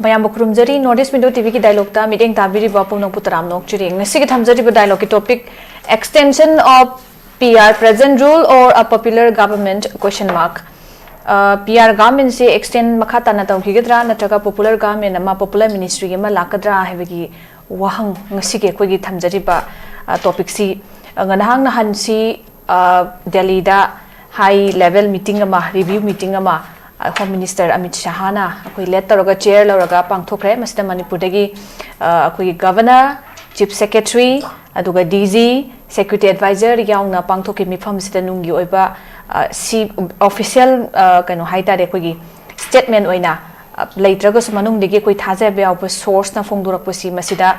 Mayam Kurumjari, Northeast Window TV ki dialogue ta meeting tabiri bapung putaram nok chiri. Nasi ki thamjari dialogue ki topic extension of PR present rule or a popular government question mark. PR government se extend makata na tau higedra na traga popular government ama popular ministry ama lakadra hebegi wahang ngasi ke koi ki thamjari ba topic si nganahang na hansi Delhi da high level meeting ama review meeting ama Home Minister Amit Shahana koi let taraga chair laraga pangthokre masida Manipur dagi koi governor chief secretary aduga DG security advisor yaungna pangthoki mifam sida nungi oiba si official kano haitare koi statement oina leitraga sumanung digi koi thaja be au source na phongdurak pasi masida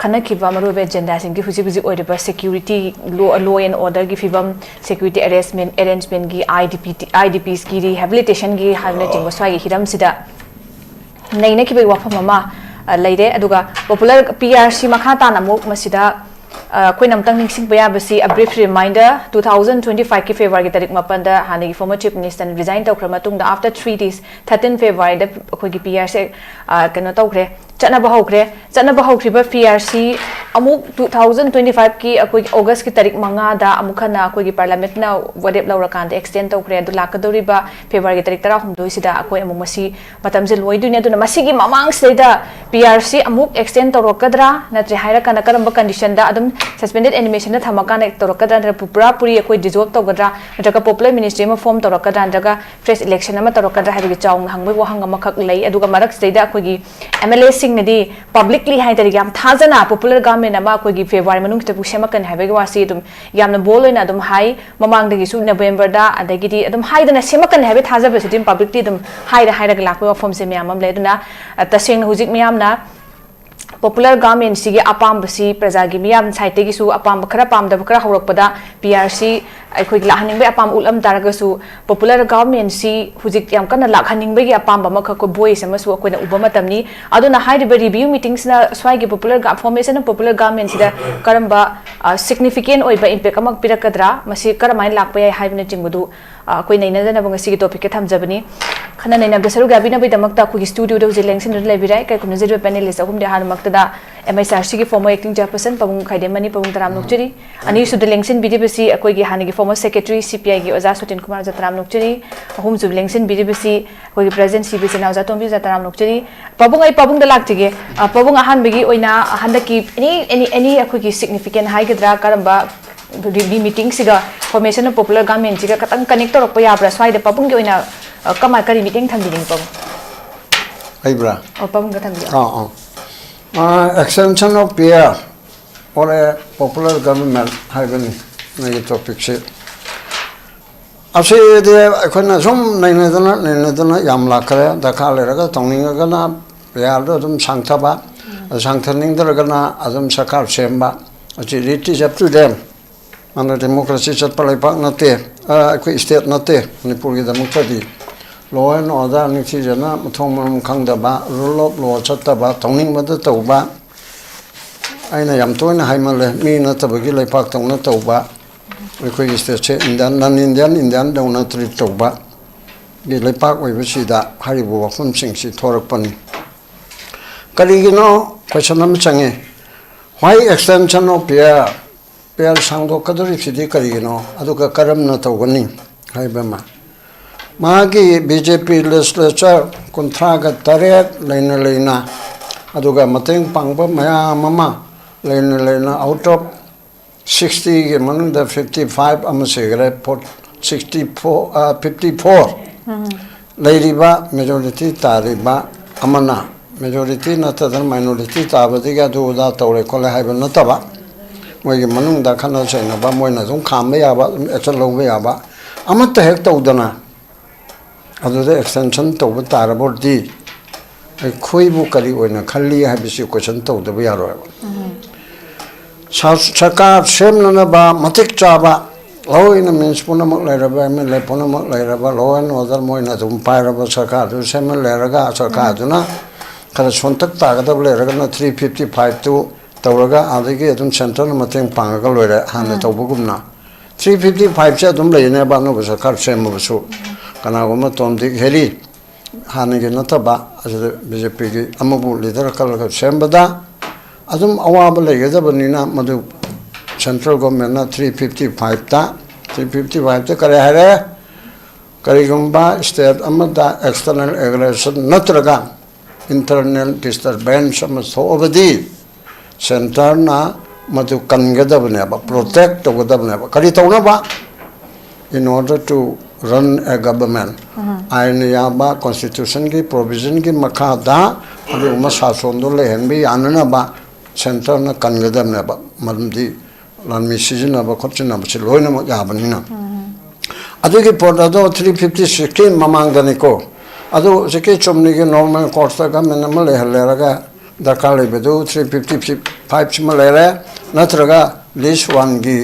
khana kiba maru be agenda singi huji huji oiba security law and order gi fibam security arrangement gi IDPs gi rehabilitation gi havne tingwa swagi hiram sida naina kibai wafam ama leire aduga popular PRC makhata namuk masida koi namtang ningsing baya basi a brief reminder 2025 ki February ki tarik mapan da hani former chief minister resign taw krama tung da after 3 days 13 February da koi ki PRC kano taw kre chana ba hokriba PRC amuk 2025 ki akoi August ki tarik manga da amukhana akoi ki parliament na wadep laura kan da extend taw kre adu lakadori ba February ki tarik 12 sida akoi amuk masi matam je loi dunia duna masi gi mamang seda PRC amuk extend taw rokadra na tre haira kana karamba condition da adum suspended animation na thamakan ek torokadra na pura puri akoi dissolve tawgadra natraga popular ministry ma form torokadra natraga fresh election ama torokadra habi chaung hangbai wahang ama khak lei aduga marak seda akoi gi MLA nadi publicly hai tari yam thazana popular government ama koi gi February manung te pusema kan habe gi wasi dum yamna boloina dum hai mamang dagi su November da adagi di dum hai dana sema kan habe thaza be sidim publicly dum hai ra lakoi form se myam am le duna taseng hujik myam na popular government sigi apam basi praja gi myam site gi su apam khara pam da khara horok pada PRC ai khoi la haning be apam ulam taraga su popular government si hujik yam kana la haning be gi apam ba makha ko voice ama su ko na ubama tamni aduna high review meetings na swai gi popular formation of popular government sida karamba significant oi ba impact amak pirakadra masi karamai lakpa ai haibna chingbudu koi naina jana bang sigi topic ke thamjabani khana naina besaru gabi na bai damakta khu studio do jelengsin ro lebirai kai kumna jeru panelist ahum de har makta da MHRC ki former acting chairperson pabung KHAIDEM mani pabung taram nokchiri ani su de lengsin BDBC akoi gi hani gi former secretary CPI gi oza SOTIN KUMAR jataram nokchiri ahum su lengsin BDBC akoi gi president CB SENA oza TOMBI jataram nokchiri pabung da laktige pabung ahan begi oina handa ki any akoi gi significant high gedra karamba review meeting siga formation of popular government siga katang connect torok pa yabra swai de pabung gi oina kamai kari meeting thambiring pabung aibra pabung ga thambi extension of PR or a popular government having a topic. I say the Equanazum, Nainadana, Yamlakara, the Kaleraga, Toningagana, Piadum Santaba, Santaning the Ragana, Adam Sakar Semba, it is up to them. Under democracy at Palapak not there, quick state not there, Nipuri Democracy. Law and order, Nixijana, Tomum Kangdaba, rule of law, Chataba, Toning with the Toba. I am doing a Himala, me not a Bagila Park on the Toba. We could say non Indian, don't not treat Toba. The Lepak, we will see that Haribo from Singsi Torapani. Karigino, Questionam Change. Why extension of Pierre Sango Kadri City Karigino, Aduka Karam Natawani, Haibama. Magi BJP legislature kontraga taret lena aduga mateng pangba maya mama lena out of 60 among the 55 amasegre port 54 lady ba majority tariba amana majority natadar minority tabadiga do da tore kole haiba nataba moy manung da khana chena ba moina jong kham ya ba echalo ya ba amatta hek tawdana the extension to the Tarabodi, a Kuibu Kali or a Kali Habisi question to the Viaro. Chaka, Shemnaba, Matik Java, low in the means Punamok Leraba, Leponamok Leraba, low and other Moina, Piraba Saka, Semen Leraga, Sakaduna, Karasontak Tagada Leragana 355 to Tauraga, Adigate, Central Mating Pangagal, Hana Tobugumna. 355 said, don't lay never know was a car shame of so. Kanagoma Tomdi Heli, हाने के नतबा BJP की अमबु leader colour सेंबदा अदुम अवाब लेगदबनिना मधु सेंट्रल गवर्नमेंट ना 355 ता 355 ता करे हरे करिगुंबा स्टेट अमदा एक्सटर्नल एग्रेशन नत्रगा इंटरनल डिस्टर्बेंस अम सोबदी सेंटर ना मधु कनगदबने बा प्रोटेक्ट तोगदबने बा करि तौनबा in order to run a government aina yaba constitution ki provision ki makhada adu masason do le henbi anana ba center na kangadam na ba marmdi lanmi season ba khotchina ba loina ma yabani na adu ki porda do 356 mamang dani ko adu seke chomni ki normal course ka minimal le halera ga dakar le bedu 355 chima le natraga list 1 ki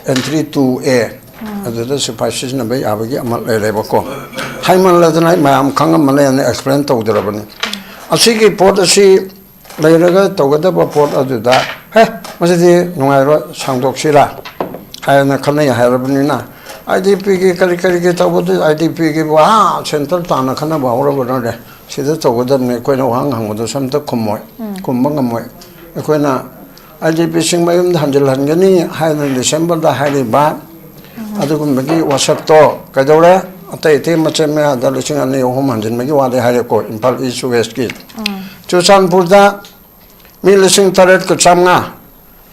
entry 2A अदुदा सिपाइसिस न बे आबगी अमल लेबको hymen लदनाय माम खंग मने ने explain तौदरबनी असि की port असि लेरगा तौगदब port अदुदा हे मसेदि नुंगायरो सांदोक्सिरा हायना खनै हायरबनिना IDP की करि करि के तौबदु आईडीपी की वा सेंटर ताना खना बावरो बनरे सिदा तौगदबने कोइना वांग हंगदो समत खुमोय खुमबंगमोय कोइना आईडीपी सिंग मयम हंजल हंगनी हायना डिसेंबर दा हायरिबा अदुगुंबगी WhatsApp तो कदौरे अतै ते मचे में आदा लिसिंग अनि ओहम हंजन मगी वादे हारे को इम्फाल ईस्ट वेस्ट की चुचानपुर दा मी लिसिंग तरेट को चामगा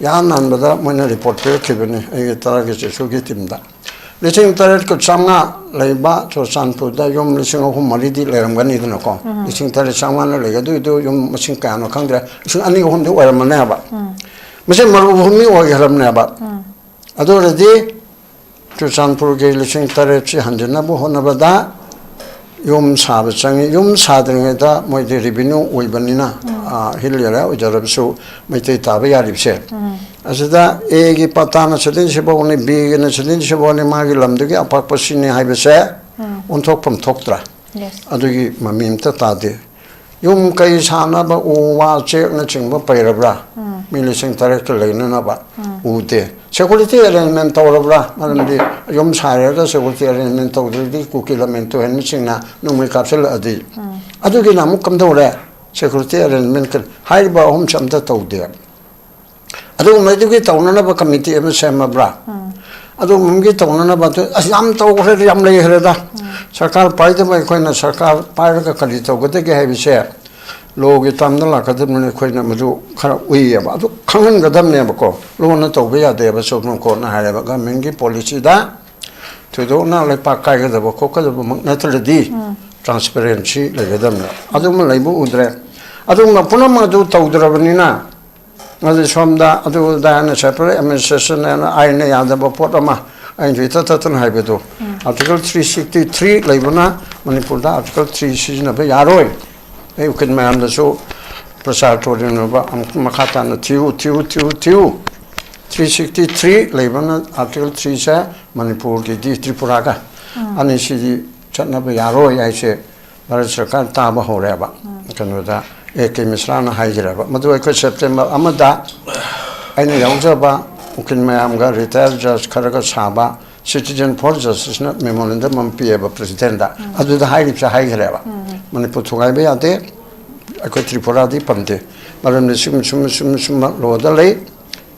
यान ननबदा मोने रिपोर्ट पे खिबनी ए तरा के सुगी टीमदा लिसिंग तरेट को चामगा लेबा चुचानपुर दा योम लिसिंग ओहम मरिदी लेरमगनी दनो को लिसिंग तरेट चामगा न लेगा दु योम मसिंग कानो खंगदे लिसिंग अनि ओहम दे ओरमने बा मसे मरुभूमि ओगरमने बा अदोरदी चुचानपुर के लिसिंग तरेची हंजनबो होनबदा युम साब चंगी युम साद्रिंगदा मोइदे रिवेन्यू ओइबनिना हिलियरा ओजरबसु मैते ताबा यारिबसे असदा ए की पताना सदिन सेबोने बी ने सदिन सेबोने मागी लमदुगी अपकपसिने हाइबसे उनथोकफम थोक्त्रा अदुगी ममिमता तादे युम कई सानाबा ओवा चेक न चिंगबा पैरब्रा मी लिसिंग तरेट लेननाबा उते security arrangement tawrabra manamdi yom sarega security arrangement tawdri kukilamen to hen chingna numri kapsel adi adugi namu kamdore security arrangement kan haiba hom chamta tawde adu medugi tawnana ba committee em semabra adu mumgi tawnana ba asam tawre yam lei hereda sarkar paide ba koina sarkar pairaga kali tawgade ge hebise लोग तमना लाकदमने खोइना मदु खरा उइयबा अदु खंगन गदमने बको लोना तौबे यादे बा सोम को ना हायबा government की policy दा थुदो ना ले पाकाय गदब को कदब नत्रदी ट्रांसपेरेंसी लगदमने अदु म लैबु उद्रे अदु म पुनम अदु तौदरबनिना अदु सोमदा अदु दाना सेपरे एडमिनिस्ट्रेशन ना आइने यादब पोटमा आइन जिता ततन हायबदो आर्टिकल 363 लैबना मणिपुर दा आर्टिकल 3 सिजनबे यारोय ए उकन मैम दसो प्रसार तोरिनबा मखाता न थिउ 363 लेबना आर्टिकल 3 से मणिपुर की दी त्रिपुरा का अनि सिदी चनबा यारो याइसे भारत सरकार ताबा होरेबा कनोदा ए के मिश्राना हाइजरबा मदु को सेप्टेम्बर अमदा आइने याउजबा उकन मैम गा रिटायर जज खरगा साबा citizen for justice na memorandum am pieba president da adu da hairi cha haigrewa manipur thugai be ate akoi tripura di pamte maram ne sum lo da lei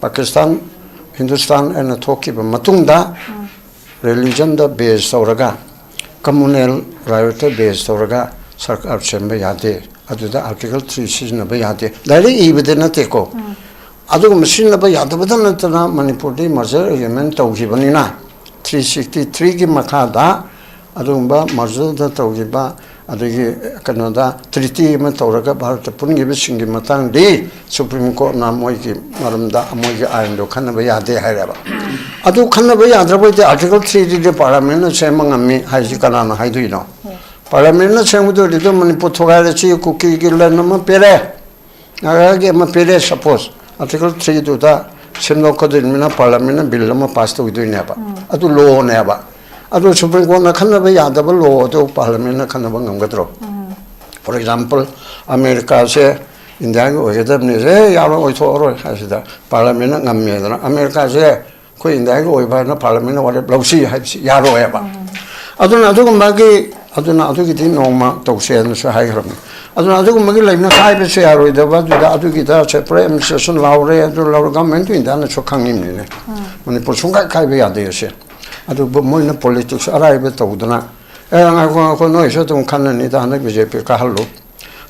pakistan hindustan and thoki ba matung da religion da base sauraga communal right base sauraga sarkar sembe yade adu da article 3 season ba yade dai ibede na te ko adu machine ba yade badan na manipur di merger agreement tawjibani na 363 की मखादा अदुंबा मर्जदा तौगिबा अदगी कनोदा treaty में तौरगा भारत पुनगिबे सिंगी मतंग दे supreme court ना मोय की मरमदा मोय की आइन दो खनबे यादे हायराबा अदु खनबे याद्रबो दे आर्टिकल 3 दे पार्लियामेंट न सेमंगमी हाइजि कनाना हाइदुइनो पार्लियामेंट न सेमदो दे मणिपुर थोगारे छि कुकी की लनमा पेरे आगे म पेरे सपोज आर्टिकल 3 दुदा सेमनो कदिनमिना पार्लियामेंट बिल नमा पास तौइदुइनेबा अदु लो नेबा अदु सुप्रीम कोर्ट न खनबे यादब लो तो पार्लियामेंट न खनबा ngamgadro for example अमेरिका से इंडिया को ओयदबने से यारो ओइथोरो हासिदा पार्लियामेंट न ngамमेदना अमेरिका से कोई इंडिया को ओइबाना पार्लियामेंट वाले ब्लौसी हाइसि यारो एबा अदुन अदुगुंबागी aduna adu gidi noma tawsen so hai gram aduna adu magi laimna khai be se aroi da ba adu gida separate session laure adu laure government in dan so khangim ni ne mani por sunga khai be ade se adu moina politics arai be tawdana nga ko no iso tum khanani da na BJP ka hallo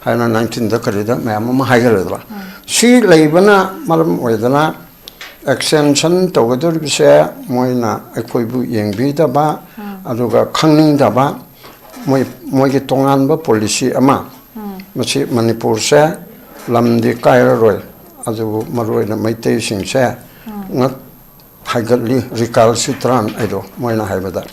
haina 19 da kari da ma hai gra si laibana malam oidana extension tawgadur bi se moina akoi bu yengbi da ba aduga khangning da ba moi ki tongan ba policy ama machi manipur se lamdi kaira roi adu maroi na maitei sing se ngat hagali recalcitrant aido moina haibada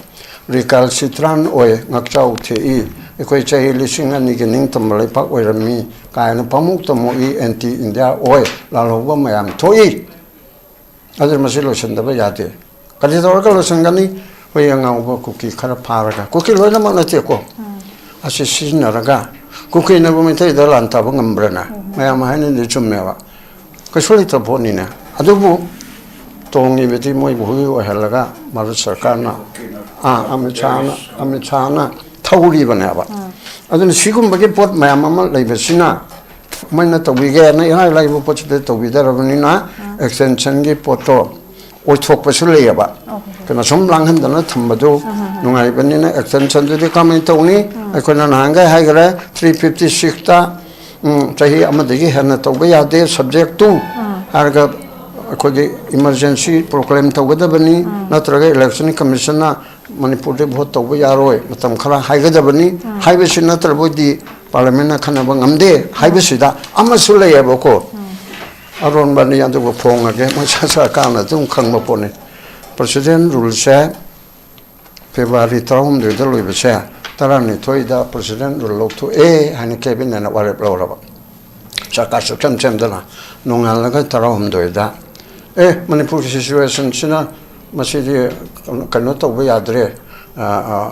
recalcitrant oi ngakchau thei ekoi chai lising ani ki ning tamlai pak oi rami kaina pamuk tomo I anti india oi la loba mayam thoi adu masilo sendaba yate kali dor ka lo sangani we yang ngau cookie khara pharaga cookie loina ma na te ko asi sinaraga cookie na bumi thai da lan ta ba ngambrana mayam haine ni chummewa ka soli to boni na adubu tongi beti moi bhui o helaga mar sarkar na amichana thauri bana ba adun sigum bage pot mayam ma leibesina maina to wige na hai lai bo pot de to widar bani na extension gi poto oi thok pa su le ba kana som lang han dana thambado nungai bani na extension de comment to ni akona nanga hai gara 356 ta chahi amadagi hana to ba ya de subject to arga akogi emergency proclaim to gada bani natraga election commission na manipur de vote to ba yaroi matam khara hai gada bani hai be sin natra bodi parliament na khana ba ngamde hai be sida ama su le ya boko aron bani yandu ko phonga ke ma sa ka na tum khang ma pone president rule se February taum de loi be se tarani thoida president rule lok to hani cabinet na wale plora ba saka su chem dana nongal la ka taum doida manipur situation china masidi kano to ba yadre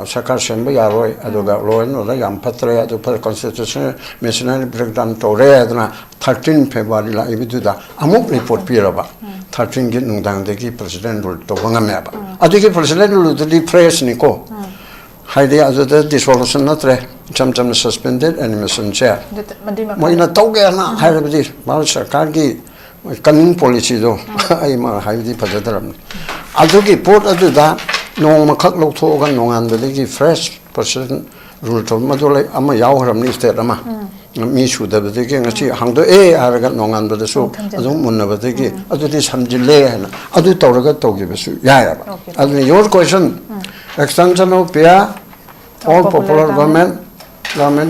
sakar semba yaroi aduga loin no yam patre adu per constitution national breakdown to re adna 13 February la ibiduda amuk report piraba 13 gi nungdang de gi president rule to bangame ba adu gi president rule de press ni ko haide adu de dissolution natre cham suspended animation chair moina tawge na hairabdi mal sarkar gi kaning policy do ai ma haidi pajadaram adu gi port adu da nong makhak lo tho gan nongan de gi fresh person rule to madole ama yaw ram ni state ama mi shu da de gi ngachi hangdo araga nongan de so adu munna ba de gi adu di samjile na adu tawraga tawgi besu ya ba adu your question extension of pia all popular government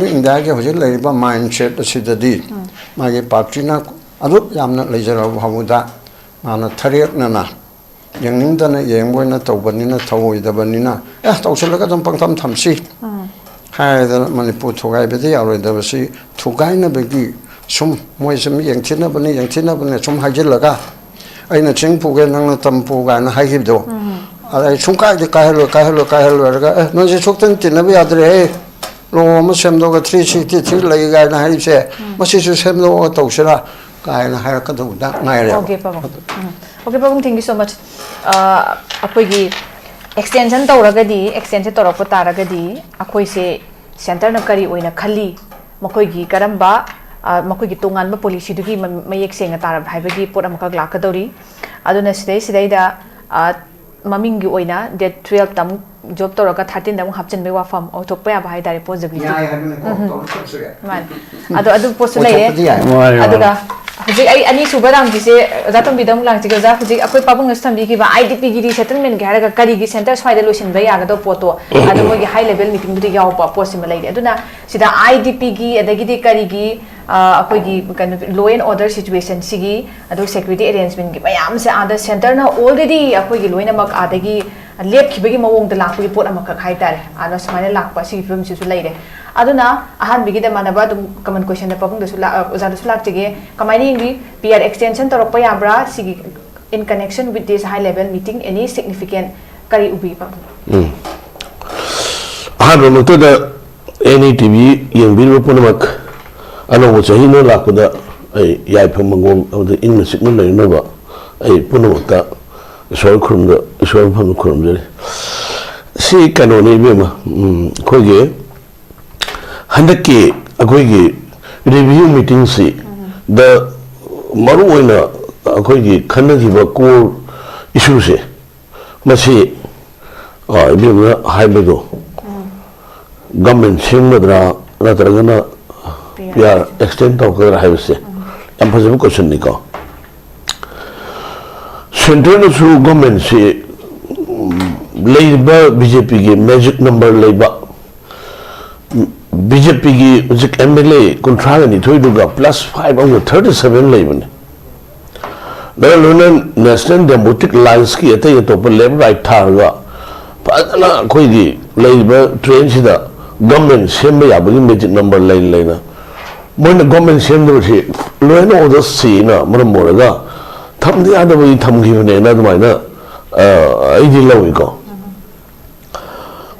india ge hojil lai ba mindset asidadi magi party na adu yamna leijara bhamuda mana thariak na yang ning dana yang boy na tawbani na thawoi da bani na tawsalaga dam pangtam thamsi hai da manipur thogai be ya roi da basi thogai na begi sum moi sem yang thina bani sum hajil laga aina chingpu ge nang na tampu ga na haigib do ai chungkai de kai helo raga no je choktan tin na be adre lo ma sem do ga 363 lai ga na hai se ma si su sem do tawsala kai na hai ka do da ngai re okay pabung thank you so much akoigi extension extension tawrapa taragadi akoi se center na kari oina khali makoigi karamba makoigi tongan ba policy dugi mayek senga tarab haibagi pot amaka glakadori aduna sidai da mamingi oina date 12 tam job tawraga 13 dam hapchen be wa fam othokpa ya bai dare possibility man adu possible aduga Hujik ai ani subaram gise zatam bidam lang chiga za hujik akoi pabung astam bi ki ba IDP gi settlement ga ga kari gi center swai de lotion ba ya ga do poto adu mo gi high level meeting du yaw pa possible lai aduna sida IDP gi adagi di kari gi akoi gi kan law and order situation sigi adu security arrangement gi mayam se ada center na already akoi gi loina mak adagi lep khibagi mawong da lakpi pot amakak hai tare ana smaina lakpa sigi film su lai de aduna ahan bigi da manaba dum common question da pabung da su oza da su lak chege kamaini ngi PR extension torokpa yabra sigi in connection with this high level meeting any significant kari ubi pa ahan no to da any tv yang bir ponamak ano wo chahi no lakda ai yai phangong da in signal lai no ba ai ponamak Ishwar Khurumda, Ishwar Khurumda. Si kanoni bima, koge handaki akoi gi review meeting si the maru oina akoi gi khana gi ba core issue se masi ibina haibedo government simmadra natragana PR extend tawkadra haibse yam phajabu question ni ko central su government se leiba BJP gi magic number leiba BJP gi ujik MLA contract ni thoiduga +5 on 37 leibane National Democratic Alliance ki ate top left right tharga padana khoi gi leiba train sida government semba yabagi magic number leina moina government semdo si loina oda sina maram moraga thamdi adabi thamgibane na dumaina aidi lawi ko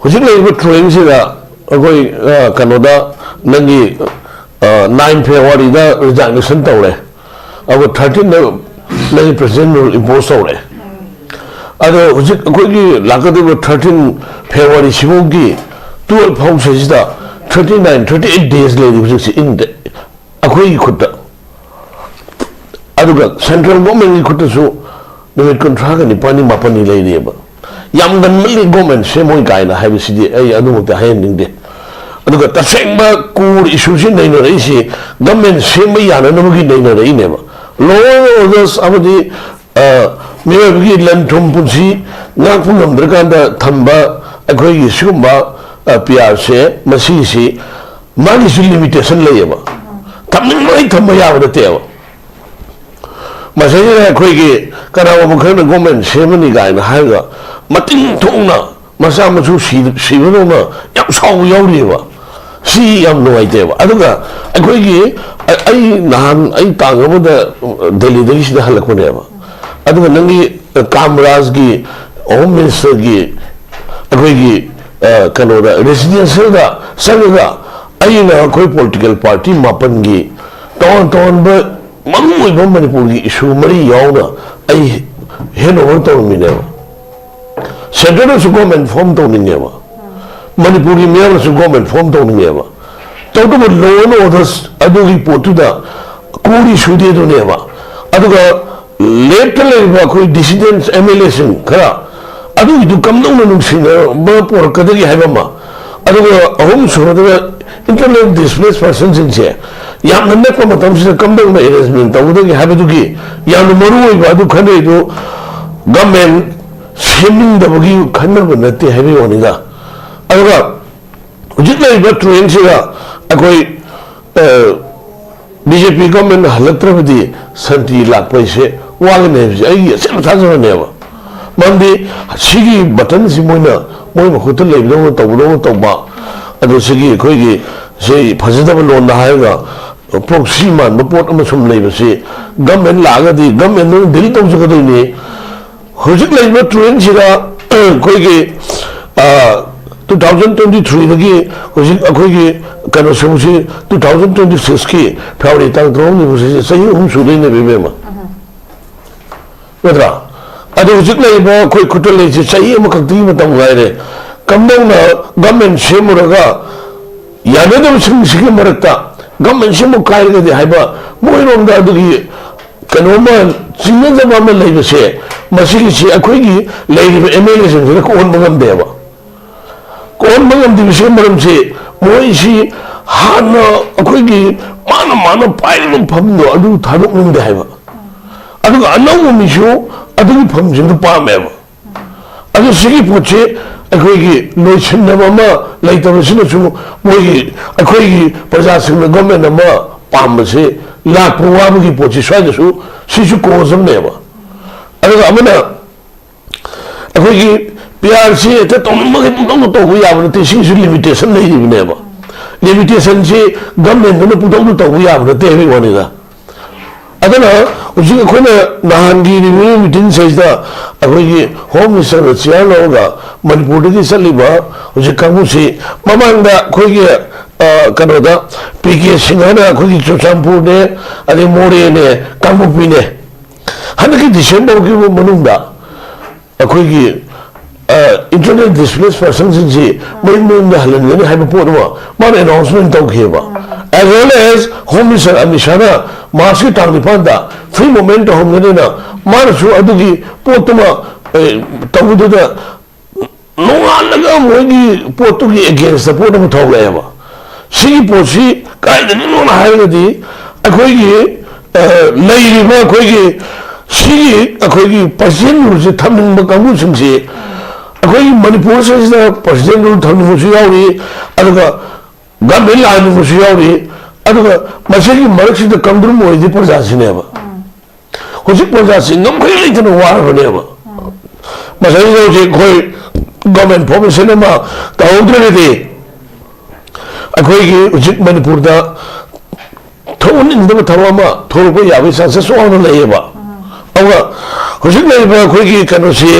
hujik leiba train sida akoi kanoda nangi 9 February da resignation tawle ago 13 nangi president rule impose tawle ado hujik akoi gi lakadiba 13 February sibugi 12 phawse sida 38 days lady hujik si in akoi gi khutta aduga central government gi khutta su numit contract ni pani mapani lady ba yam gan mali government se moi kaina haibi sidi ai adu mukta hayen dingde aduga tasengba kur issue sin nei no reisi government semba yana no gi nei no rei neba law orders abadi mebi lan thum punsi ngak phungam drakanda thamba akhoi gi sumba PR se masi si mani limitation leyeba thamning mai thamba yawada tewa masai akhoi gi karawa mukhana government semani gaina haiga mating thongna masa masu sibona yam saw yawriba si yam nuaiteba aduga akhoi gi ai nahan ai tangabada delhi dagi sida halakmuneba aduga nangi kamraj gi home minister gi akhoi gi kanoda residential da sanga ai na akhoi political party mapan gi ton ba mamu ba manipur gi issue mari yawna ai henover tawmineba central government form tawnineba manipuri mayor government form tawnineba tawduba law and orders adugi potuda kuri shude do neba aduga later leba koi dissidents MLA sin khara adugi du kamdong na nungsina ba por kadagi haibama aduga ahum surada internet displaced persons in che yam nanne ko matam sida kamdong na arrangement tawdugi haibadugi yam maru ba adu khane do government seming da bagi khanna banate haibi waniga aduga hujik leba train sida akoi BJP government halatrabadi santi lakpaise wagane ai se thajane mandi sigi button si moina moi makhuta lebdo tawba ado sigi khoi gi se phajada lon na haiga proxy man report amasum lebase government lagadi government no dil tawjagadi hujik leba train sida khoi gi 2023 lagi hujik akhoi gi kano samusi 2026 ki February tang drone ni busi sahi sudai ne bebe ma wedra adu hujik leba khoi khutal le se sahi ma khakti ma tam gaire kamdong na government semuraga yanadam sing marakta government semu kai ga de haiba moirom da adu gi kano ma sinna jama ma leba se masigi si akhoi gi leiba MLA sing ko on bangam deba kon bangam di se maram se moi si hana akhoi gi mana pailo phamdo adu thanok ning de haiba adu anaw mi shu adu pham jing pa meba adu sigi poche akhoi gi loisin na ma laitaba sina chu moi gi akhoi gi praja sing na government ma pam se la prowa gi poche swa su si chu ko sam neba adu amana akhoi gi PRC te tomma gi putong to hu ya ba te sing su limitation nei ni neba limitation si government no putong to ya ba te bi wani da adana uji ko na nahangi ni meeting saida akoi gi home minister chia lo ga manipur gi saliba uji kamu si mamang da khoi gi kano da PK Singhana khoi gi Chochampur ne ade more ne kamu pi ne hanaki December gi manung da akoi gi internal displaced persons in the Main Hyperport, one announcement of Hiva. As well as Home Minister Amishana, Marsi Tarnipanda, free moment of Homelina, Marsu Adugi, Potuma, Tamuda, no one Portuguese against the Port of Toleva. See Posi, guided on Hagadi, a Kogi, Lady Makogi, see a Kogi, Pasin, who's a Tamin Makamusim. अखोई मणिपुर से इस president थम्म मुसियावरी अदुगा government line मुसियावरी अदुगा मसेगी मरक्सी the कंद्रुम ओइदि प्रजासिनेबा होजि प्रजासि नमखै लेथन वारबनेबा मसेगी जोजि खोई government formation मा ताउद्रनेदि अखोई होजि Manipur the थोन इंदब थवामा थोरबो याबि chances own लेयबा अवा होजि लेबा अखोई कनोसि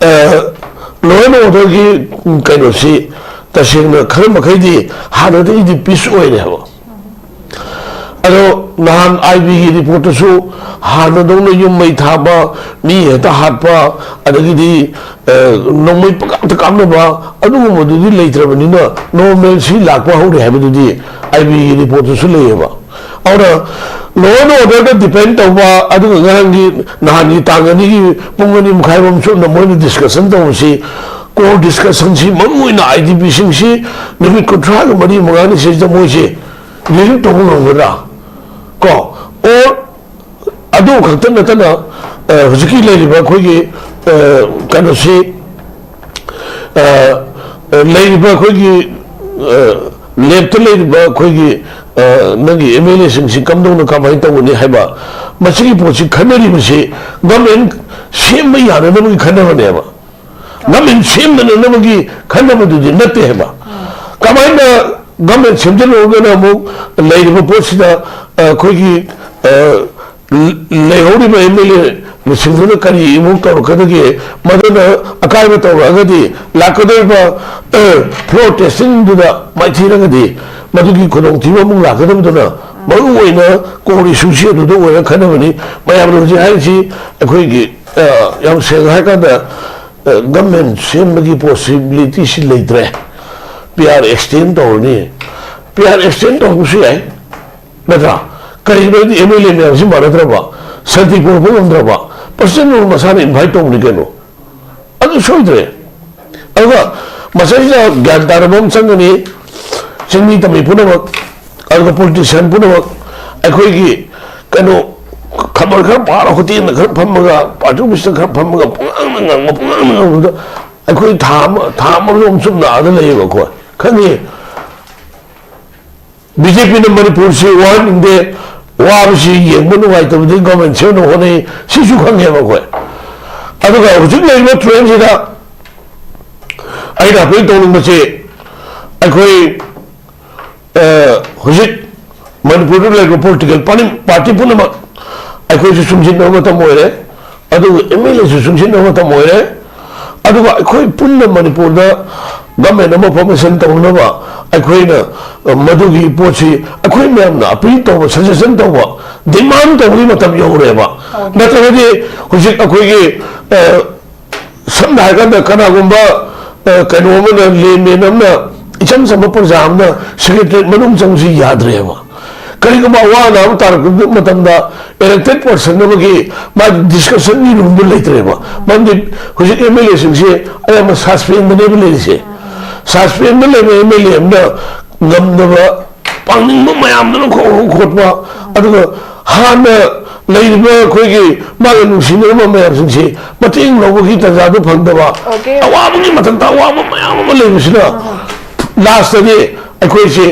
लोन ऑर्डर की कहीं तसेंग खर मखैदी हाददी पीस ओइने हबो अदो नहान आईबी की रिपोर्ट सु हानदों युम मै थाबा मी हेता हाटपा अदगिदी नोमै पकाम कामनबा अदुगु मदुदी लेत्रबनिना नॉर्मल सी लाकवा हौरे हबदुदी आईबी की रिपोर्ट सु लेयबा और लोन ऑर्डर का डिपेंड होगा अदुग गरंगी नहानी तांगनी की पुंगनी मुखाइबम सु नमोनी डिस्कशन तौसी को डिस्कशन सी ममुइना आईडीपी सिंग सी निमि कुट्रा ग मरी मगानी से जमोइसे लिरिंग तोंगरा को और अदु खतन नतना हुजकी लेलिबा खोगी कनोसी लेलिबा खोगी लेफ्ट लेलिबा खोगी नंगी एमएलए सिंह कमदों कमाई तौनी है मसी पोची खनरीबसी गवर्नमेंट सेम यानबी खनबनेब गवर्नमेंट सेमनबी खनबदुदी नते है कमायना गवर्नमेंट सेमजनगना अमुक लेरिबा पोसिदा अखोगी लेहौरिबा एमएलए सिंहना करी इमुक तौरकदगे मदना अकायब तौरगदी लाकदबा फ्लोर टेस्टिंग दुदा माइथीरगदी मधुकी खुदोंथीबा मुक लाकदबदना मरु ओइना कोरी सुसी दुदो ओइना खनबनी मयाम रोजि हाइसी अखोगी याम सेग हाइकादा गवर्नमेंट सेमबगी पॉसिबिलिटी सि लेत्रे पीआर एक्सटेंड तौरनी पीआर एक्सटेंड तौबसु याय नत्रा करिबदि एमएलए मेमसि मानद्रबा सर्टिफिकेट पोंद्रबा पर्सनल मसाने इनवाइट तौनी केनो अदु सोइद्रे अगा मसाइजा ज्ञान तारबम संगनी सिंगी तमी पुनमक अगर पॉलिटिशियन पुनमक अखोगी कनो खबर खर पारा होतेन खर फमगा पार्टी मिस्टर खर फमगा पुंगांग अखोई थाम रोम सुम नाद लेबा को खनी बीजेपी ने मणिपुर से वन इंदे वाबसी येंबो नुगाइतबदि गवर्नमेंट से नो होने सिसु खंगेबा को अदुगा हुजुक लेबा ट्रेन सिदा आइना पे तोंबसे अखोई हुजिक मणिपुर लेको पॉलिटिकल पार्टी पुनमक अखोई सुमजिन मतम ओइरे अदु एमएलए सुमजिन मतम ओइरे अदुगा अखोई पुन्न मणिपुर दा गवर्नमेंट अमा फॉर्मेशन तौनबा अखोइना मधुगी पोची अखोई मैमना अपील तौबा सजेशन तौबा डिमांड तौबी मतम यौरेबा नतरदि हुजिक अखोइगी समना हागदा कनागुंबा कनोमना लेमेनमना इचम सम प्रजामना सेक्रेटरी मनुम चंगसी याद्रेबा करिगुंबा वाना तारक मतमदा इलेक्टेड पर्सन नबगी मा डिस्कशन नि रूम लेत्रेबा मंदि हुजिक एमएलए सिंगसे अयम सस्पेंड बनेब लेरिसे सस्पेंड लेबे एमएलए हमना गमदबा पांगनिंग मयामदन खोटबा अदुगा हाना लेरिबा खोइगी मागा नुसिनबा मयाम सिंगसे मतेंग लौबगी तजादु फंगदबा अवाबगी मतंता अवाब मयाम लेबिसना लास्ट दे अखोइसे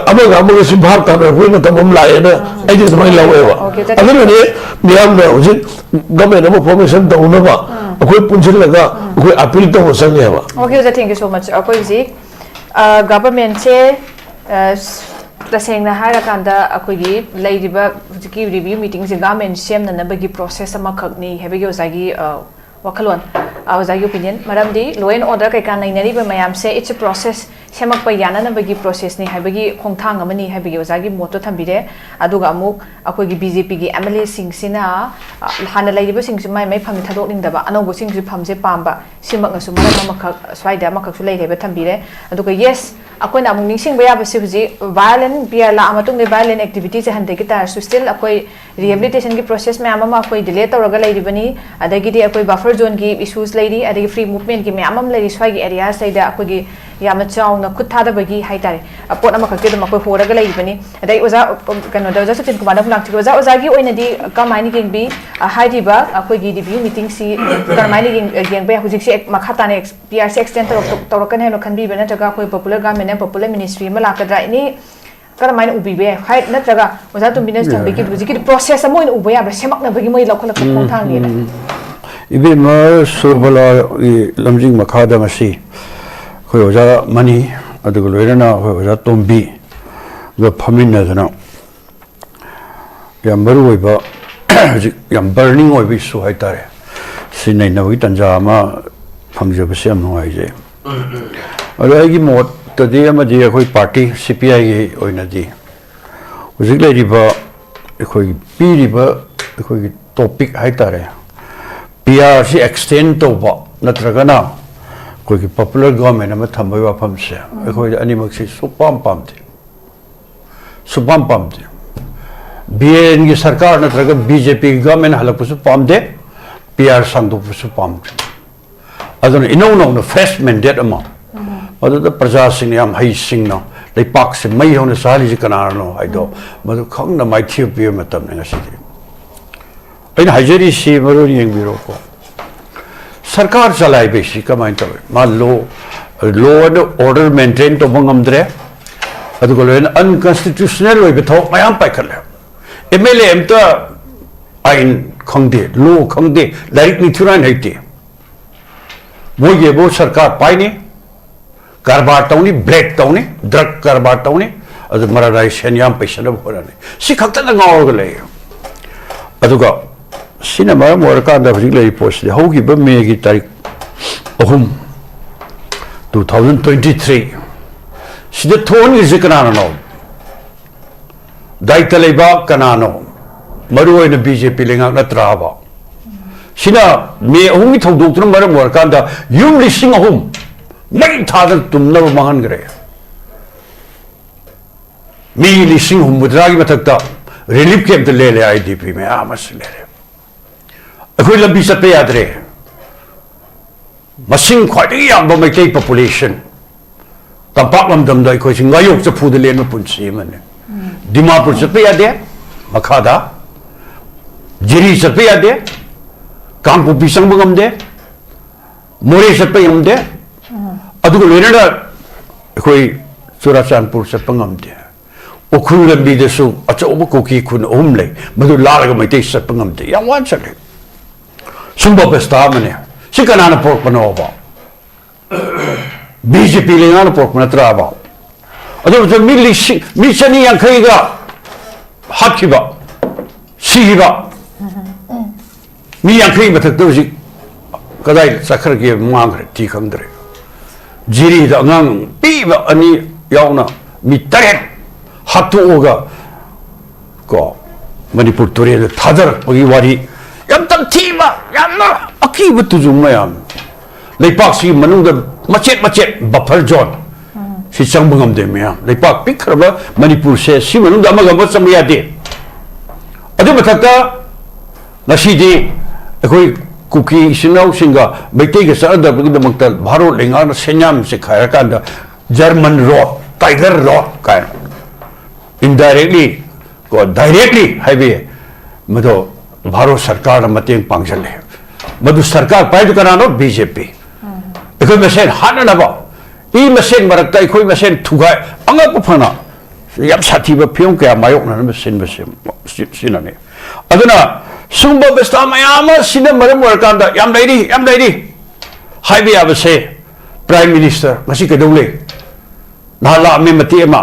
अमगा अमगा सि भाग ताना होई मतम हम लाएना आइदि समाय लावेबा अदुने मियामना हुजिक गवर्नमेंट अमा फॉर्मेशन तौनबा अखोइ पुंसिलगा अखोइ अपील तौ संगेबा ओके ओजा थैंक यू सो मच अखोइ जी गवर्नमेंट से तसेंगना हारकांदा अखोइगी लेरिबा हुजिकी रिव्यू मीटिंग से गवर्नमेंट सेमननबगी प्रोसेस अमा खगनी हेबगी ओजागी वखलोन ओजागी ओपिनियन मरमदी लॉ एंड ऑर्डर कैका नैनरीबा मयाम से इट्स अ प्रोसेस सेमक प याननबगी प्रोसेस नि हाइबगी खोंथांग अमनी हाइबगी ओजागी मोटो थंबिरे अदुगा अमुक अखोगी बीजेपी गी एमएलए सिंगसिना हाना लाइरिबो सिंगसु माइ माइ फम थादोक निंदबा अनोबो सिंगसु फमसे पाम्बा सिमक नसु मरम अमखक स्वाइदा अमखक सु लेरेबे थंबिरे अदुगा यस अखोइना अमुक निसिंग बया बसे हुजी वायलेंट बियर ला अमतुंग दे वायलेंट एक्टिविटी से हंदे की तार सु स्टिल अखोइ रिहेबिलिटेशन की प्रोसेस में अममा अखोइ डिले तौरगा लेरिबनी अदगिदि अखोइ बफर जोन की इश्यूज लेरी अदगी फ्री मूवमेंट की मैम लेरी स्वाइगी एरिया सैदा अखोगी याम चाउना खुद थादबगी हाइतारे पोट अमखक दम अखोइ होरगा लेरिबनी अदई ओजा कनो द ओजा सचिन कुमार दम लाक्ति ओजा ओजागी ओइनदी कमाइनी गेंबी हाइदिबा अखोगी रिव्यू मीटिंग सी कमाइनी गेंबे हुजिक से मखाताने पीआरसी एक्सटेंड तौरकन हेनो खनबी बना जगा अखोइ पॉपुलर गवर्नमेंट पॉपुलर मिनिस्ट्री में लाकद्रा इनी करमाइन उबीबे हाइ नत्रगा ओजा तुम बिजनेस थंबी की हुजिक प्रोसेस मोइन उबे या सेमकनबगी मोइ लखलक खोंथांगी इबे म सुरबला लमजिंग मखादा मसी खोय ओजा मनी अदुग लोइरना खोय ओजा तोम्बी ग फमिनदना याम बरु ओइबा याम बर्निंग ओइबि सु हाइतारे सिनै नबगी तंजा मा फंगजबसे याम नुआइजे अराइगी मोट तदि अमदि अखोय पार्टी सीपीआई गी ओइनदि हुजिक लेरिबा अखोय पीरिबा अखोय topic हाइतारे PRC extend to ba natragana koi ki popular government ama thambai wafam se koi animak si supam pamte BN ki sarkar natraga BJP government halak pusu pamde PR sangdu pusu pamte adon ino no fresh mandate ama adu da praja sing yam hai sing no dai pak se mai hone sali ji kana no aido madu khang na mai thiu pi matam ne ngasi इन हजरी से मरो young बिरो को सरकार चलाए बेसी कमाइन तब मा लो एंड ऑर्डर मेंटेन तो बंगमद्रे अदुगो लेन अनकॉन्स्टिट्यूशनल वे बथो मयाम पाइखले एमएलए एमता आइन खंगदे लो खंगदे लाइक निथुरान हैते मोगे बो सरकार पाइने कारबार तौनी ब्लैक तौनी ड्रग कारबार तौनी अदु मरा राय सेन्याम पैसा भरने सिखक्ता गावगले अदुगा सिनेमा मोरकांदा हजिक पोस्ट होगी मे की तारीख 2023 सिद थोन गिजे कनानो दायित्व लेबा कनानो मरुओइन बीजेपी लेंगा नत्राबा सिना मे अहुम की थौदोक्तुन मरम मोरकांदा युम लिसिंग अहुम मई थादन तुमनब मांगनगरे मी लिसिंग अहुम मुद्रागी मथक्ता रिलीफ कैंप ले ले आईडीपी में आमस ले अखोई लंबी चपे यादरे मसिंग ख्वाइदगी याम मैतै पॉपुलेशन तंपाक लमदमदा अखोई सिंगायोक चफुद लेन पुंसी मने दिमापुर चपे यादे मखादा जिरी चपे यादे कांगपुपी संबगमदे मोरे चपे यमदे अदुगो लेनदा अखोई चुराचांदपुर चपंगमदे उखुल लंबीदसु अचौब कुकी खुन अहुम ले मधु लारग मैतै चपंगमदे याम वान चले सुंबा बेस्ता मने सिकनाना पोक बनोबा बीजेपी लेंगाना पोक नत्राबा अदो जो मी चनी यांखैगा हाकिबा सिहिबा मी यांखै मथक तो जी कदाई सखर के मांगरे ती खंगरे जिरी द अंगांग पीबा अनि यावना मी तरेट हातोगा को मणिपुर तुरे थादर पगी वारी यम तम थीबा यामना अकीब तुजुमयाम लेपाक्सी मनुंग मचेट मचेट बफर जोन सि चंबंगम दे मयाम लेपाक पिखरबा मणिपुर से सि मनुंग अमगम चंबिया दे अदु मथका नसीदी अखोई कुकी सिनाउ सिंगा बैठे के सरदबगी दमक्ता भारत लेंगा सेन्याम से खाया कांदा जर्मन रोड टाइगर रोड का इनडायरेक्टली को डायरेक्टली हाईवे मधो भारत सरकार मतें पांगजले मधु सरकार पाइद करानो बीजेपी अखोई मसेन हाननबा ई मसेन मरक्ता अखोई मसेन थुगाय अंगप फना याम साथीबा फियों क्या मायोकना मसेन मसेन सिनाने अदुना सुंबा बेस्ता मयाम सिने मरम वरकांदा याम लेरी हाईवे आबसे प्राइम मिनिस्टर मसी कदौले नाला में मतेमा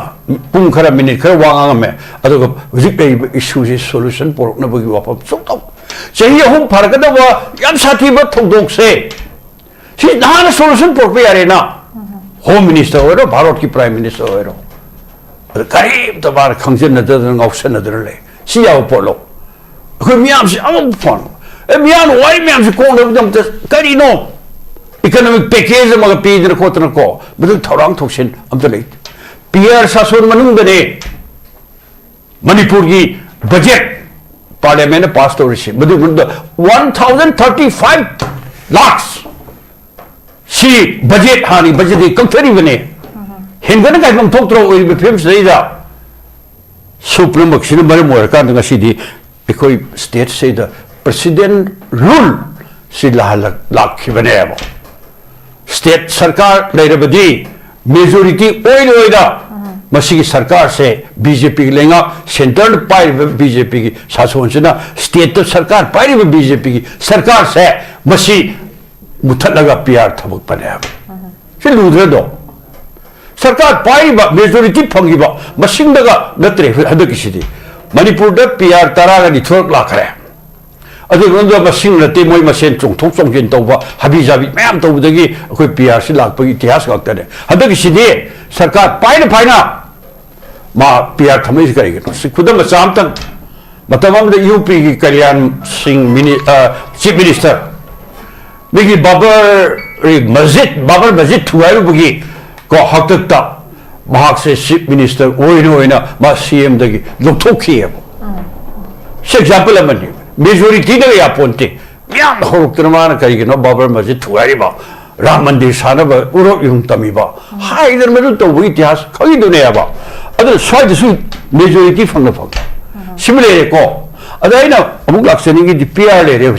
पुंग खरा मिनिट खरा वांगा में अदुग हुजिक इशू से सॉल्यूशन पोरकनबगी वापम सोतो सही हम फरकदबा याम साथीबा थौदोक से सि नान सॉल्यूशन पोरपे यारे ना 홈 미니스터 오히려 바로키 프라임 미니스터 오히려 가림도 말 강전나들은 없었나들래 시야오 볼로 그 미암시 아무 폰 미안 와이 미암시 공로 좀 가리노 이코노믹 패키지 막 비드를 코트는 거 무슨 토랑 톡신 암들래 PR 사선 만능들이 Manipur budget parliament pass तौर 1035 लाख सी बजट हाँ बजट कौथरी बने हेंगन का थोत्रो फिल्म से सुप्रीम मरम स्टेट से प्रेसिडेंट रूल से लाखने स्टेट सरकार लेरबदी मेजोरिटी मसीगी सरकार से बीजेपी की लेंगा सेंटर पाई बीजेपी की शासन से ना स्टेट सरकार पाई बीजेपी की सरकार से मसी मुथत लगा पीआर थबक बने से लूद्रे दो सरकार पाई मेजोरिटी फंगी मसिंग दगा नत्रे हद किसी मणिपुर द पीआर तरा का निथोक लाखरे अदुगंदो मसिंग नते मोय मसेन चोंथोक चोंजिन तौबा हबी जाबी मैम तौबदगी अखोय पीआर से लाखपगी इतिहास गक्तने हद किसी सरकार पाइना पाइना मा पीआर थमे करेगा खुदम चामतन यूपी की कल्याण सिंह चीफ मिनिस्टर मिगी बाबर मस्जिद थुआई को हकता से चीफ मिनिस्टर मा सीएम लौथोखी से एग्जाम्पल मेजोरिटी यापोते हौरक्तना माना कहींनो बाबर मस्जिद थुआई राम मंदिर सानब उरक यूं तमीब तब इतिहास खीदनेब स्वाइदसु मेजोरिटी फंग सिमलेको अमुक लाचनी पीआर लेरे हूँ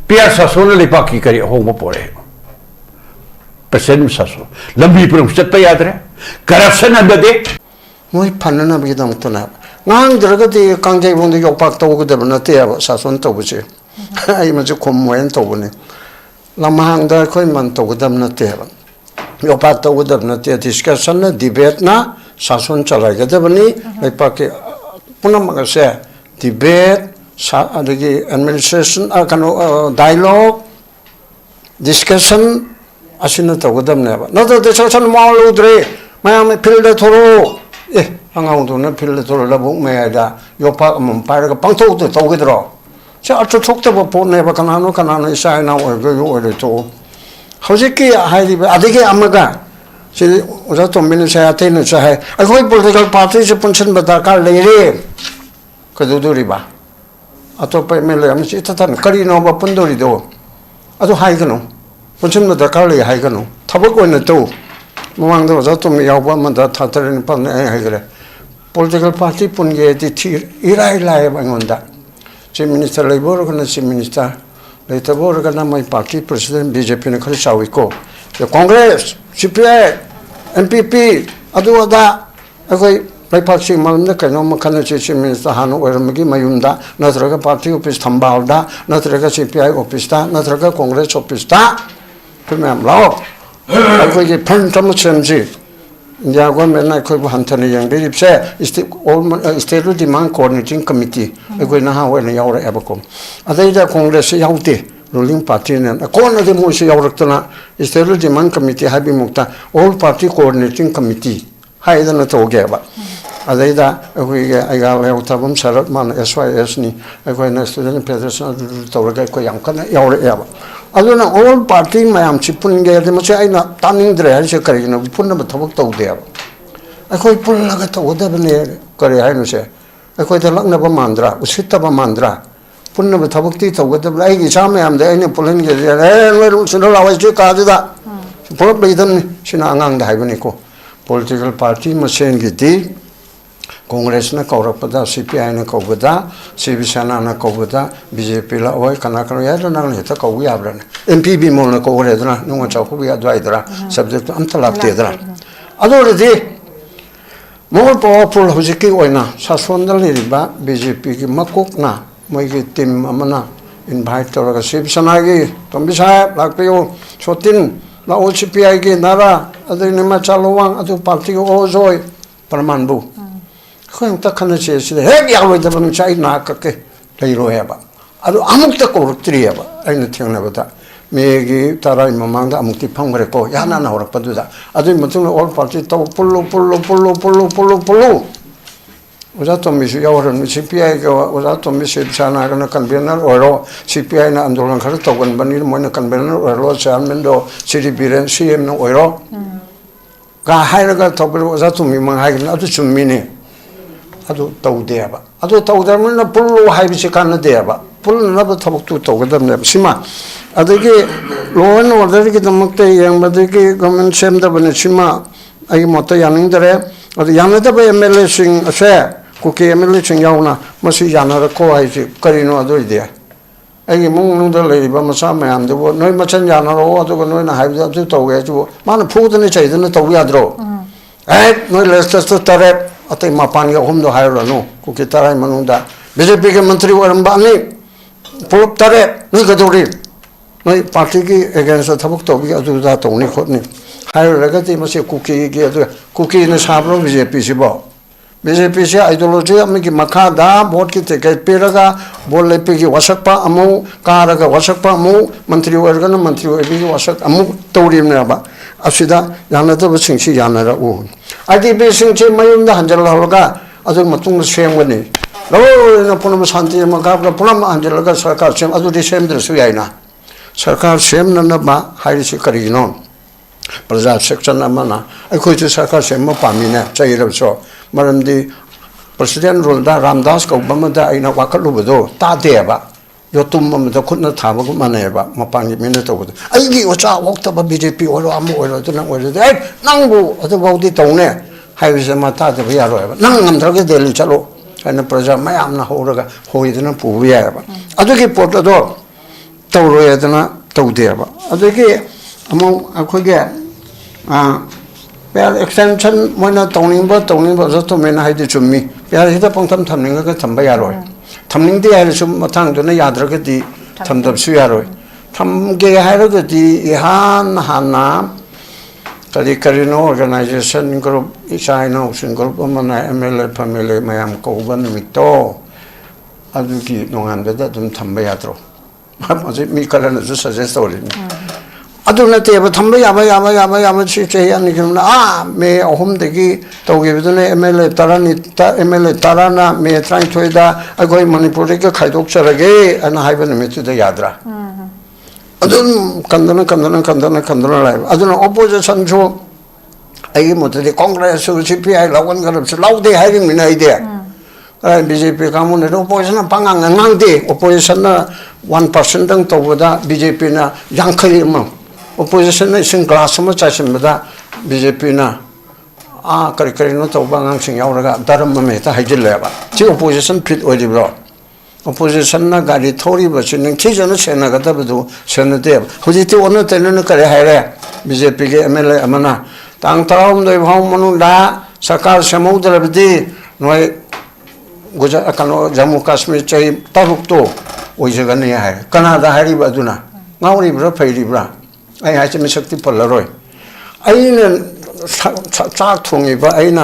पीआर शासन लेपा की करी अहोंब पोरे प्रेसिडेंट शासन लंबी पुरम चत यादरे करप्शन अंदे मोई फन्ननबगीदमक्तना ngang kangjai bongda yokpak tawgdaba nateaba sason tawbuse ai machu khommoen tawbune lamhang da khoi man tawgdam nateaba yokpak tawgdab nate discussion na debate na sason chalaigadabani leipake punamaga se debate adagi administration kano dialogue discussion asina tawgdamneba nado discussion mauludre mayam field thoro 한강도는 필드 돌아보고 매다 요파 파르가 방토도 도기더라 저 아주 속도가 보내봐 가나노 사이나 오고 또 허지기 하이디 아디게 아마가 지 오자 tombi는 사야테는 사해 아고이 political party punchen badaka leire 그도들이 봐 아토파 메레 암시 타탄 거리노 바 분도리도 아주 하이거노 punchen badaka 레 하이거노 타버고 있는 또 뭐망도 오자 좀 야고만 다 타터는 판에 하이그래 political party pun ye di irai lai bangonda chief minister labor kana chief minister labor kana my party president BJP ne khari chawi ko the congress CPI MPP adu ada akoi lai party malna kana makana chief minister hanu oramgi mayunda natraga party office thambalda natraga CPI office ta natraga congress office ta pemam lao akoi ge phan tam chemji India government na koi buhantani yang de ripse state demand coordinating committee koi na ha na yaura abakom adaida congress yaute ruling party na kon de mo se yauraktana state demand committee habi mukta all party coordinating committee haida na to geba adaida koi aiga yautabam sarat man SYS ni koi na student federation tawraga koi yang kana yaura aba aduna all party mayam chipun ge de mache aina taning dre har se karina punna thabak tawde akoi punna ga tawda bane kare hainu se akoi da lakna ba mandra usitta ba mandra punna thabak ti tawda ai gi chama yam de aina pulen ge le sino lawai je ka da pol beidam sina angang da haibani ko political party masen gi di Congress na kaurakpada CPI na kaubada SENA na kaubada BJP la oi kana ya na heta kau ya bran MPB mo na kaure dra nunga chau ku ya dwai dra subject am talak te dra adore de more powerful hojiki oina sasondal riba BJP ki makok na moi ki team amana invite tora SENA gi tombi sahab lakpeyo SOTIN la CPI gi nara adu nema chalowang adu party o zoi parmanbu kung ta kana che se he ya lo da ban chai na ka ke dai ro ya ba adu amuk ta ko tri ya ba ai na theng na ba ta Megi Tarai Mamanga Amuki Pangreco, Yana or Paduda. I didn't mature all party to Pulu. Without Miss Yoran, CPI, without Miss Sana and a convener or CPI and Andolan Carto, when Banil Mona convener or Lord Salmendo, City Biren, CM no oiro. Gahaga Topper was out to me, Manhagan, to Mini. I don't tell Deba. I don't tell them in a Pulu Hibisicana Deba. Pull another talk to talk with them. Sima. I think Loan or the Mokte, young Madiki, government sent up in Sima. I Mota Yanindere, or the Yanata by embellishing a share. Cookie embellishing Yauna, Masi Yana, Koi, Carino Adoidea. I moon the lady, but Masama, and the word no Machan or to go in a hive to Toga. Man, put in the chase in the Toga. Eh, no less just to Tarep. I think Mapanga home to hire no, Cookie Tara Manunda. Visit big country or Bani. Pull up Tarep, look at the real. My party against the Tabuk Toga to that only Courtney. Higher regati must a cookie in the sabro with a piece of BJP ideology, make Makada, Bodki take Piraga, Bole Pigi Wasapa, Amu, Karaga Wasapa, Mu, Mantri Organ, Mantri Wasak, Amu, Torim Naba, Asida, Yanata was sing Yanara wound. I did be sing Mayum the Angela Hoga, other Matung shame with me. Oh, in a Punamas Hanti Magabra, Punam Angela Sarkar, same other the same dress Viana. Sarkar same Nanaba, High Sicarino. Praza section Amana, I could just Sarkar same Pamina, Chair so. Maramdi President Rulda Ramdas Obama in a Wakaludo, Ta Deba, Yotum the Kuna Taba Maneva, Mapani Minute over. I give what's out walked up a BJP or Amu or to know whether they Nango or the Wadi Tone, Hives and Matata Viaro, Nangam Target de Lichalo, and the President Mayamna Horaga, who is in a Puviava. I took a portador, Tauredana, Todeva. I took it among I could get. Extension when a toning was to men hide to me. There is a point of tumbling like a tambayaro. Tumbling the Arisum Matang to the Yadragati, Tumd of Suyaroi. Tum gay Haragati, Ihan Hana, Kalikarino organization group, China, single woman, MLA, family, Mayam Koban, Mito. Aduki, no under that Tambayatro. Was it me, Karan, as a suggestion? I do not have a Tambaya, may a home the key to give the MLA Tarana, may try to I go in Manipuri, Kaidok and I have me to the Yadra. I don't Kandana. I don't know opposition to I am to the Congress of CPI, loud they having an idea. BJP come on the opposition of Pangang and Nandi, opposition 1% over that BJP na Yankari. Opposition is in class so much as BJP na Karikarino to Bangang Sing Yauraga, Daramameta, Hajileva. Two opposition pit or the bro. Opposition na Gadi Tori was in Kijan Sena Gatabu, Senate, who did you want to tell you BJP MLA Amana. Tang Taum de Homonunda, Sakar Samudra Bdi, Noi Gujakano, Jammu Kashmir Chay, Tarukto, Ujagania, Canada Haribaduna, now Libra Pay Libra. I had to miss a Polaroid. I in a Sartung, I in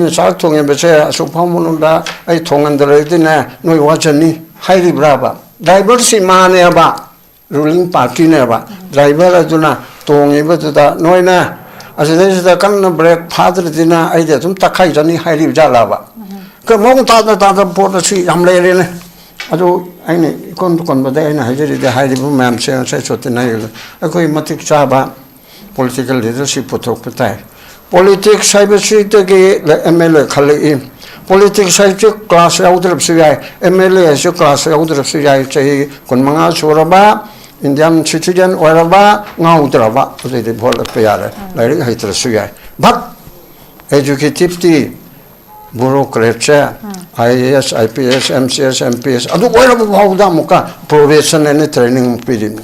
a Sartung, but say, so Pomonunda, I tongue and the Redina, no watch any, highly brava. Diversity maneva, ruling party never. Driver Aduna, tongue ever to that, noina. As it is the kind of break, Padre Dina, I did some Takaizani, highly Jalava. Come on, Tata Portacy, I'm laying. I do. I come to convey I did the high ma'am say SOTIN. I go matic chaba, political leadership put up politics, cyber street, the MLA Kali. Politics, I took class out of CI, MLA, as your class out of CI, say, Kunmanga, Suraba, Indian citizen, wherever, now Drava, they did hold a payara, like Hater CI. But educative tea. Bureaucrats, IAS, IPS, MCS, MPS. I do whatever Muka, probation and training period.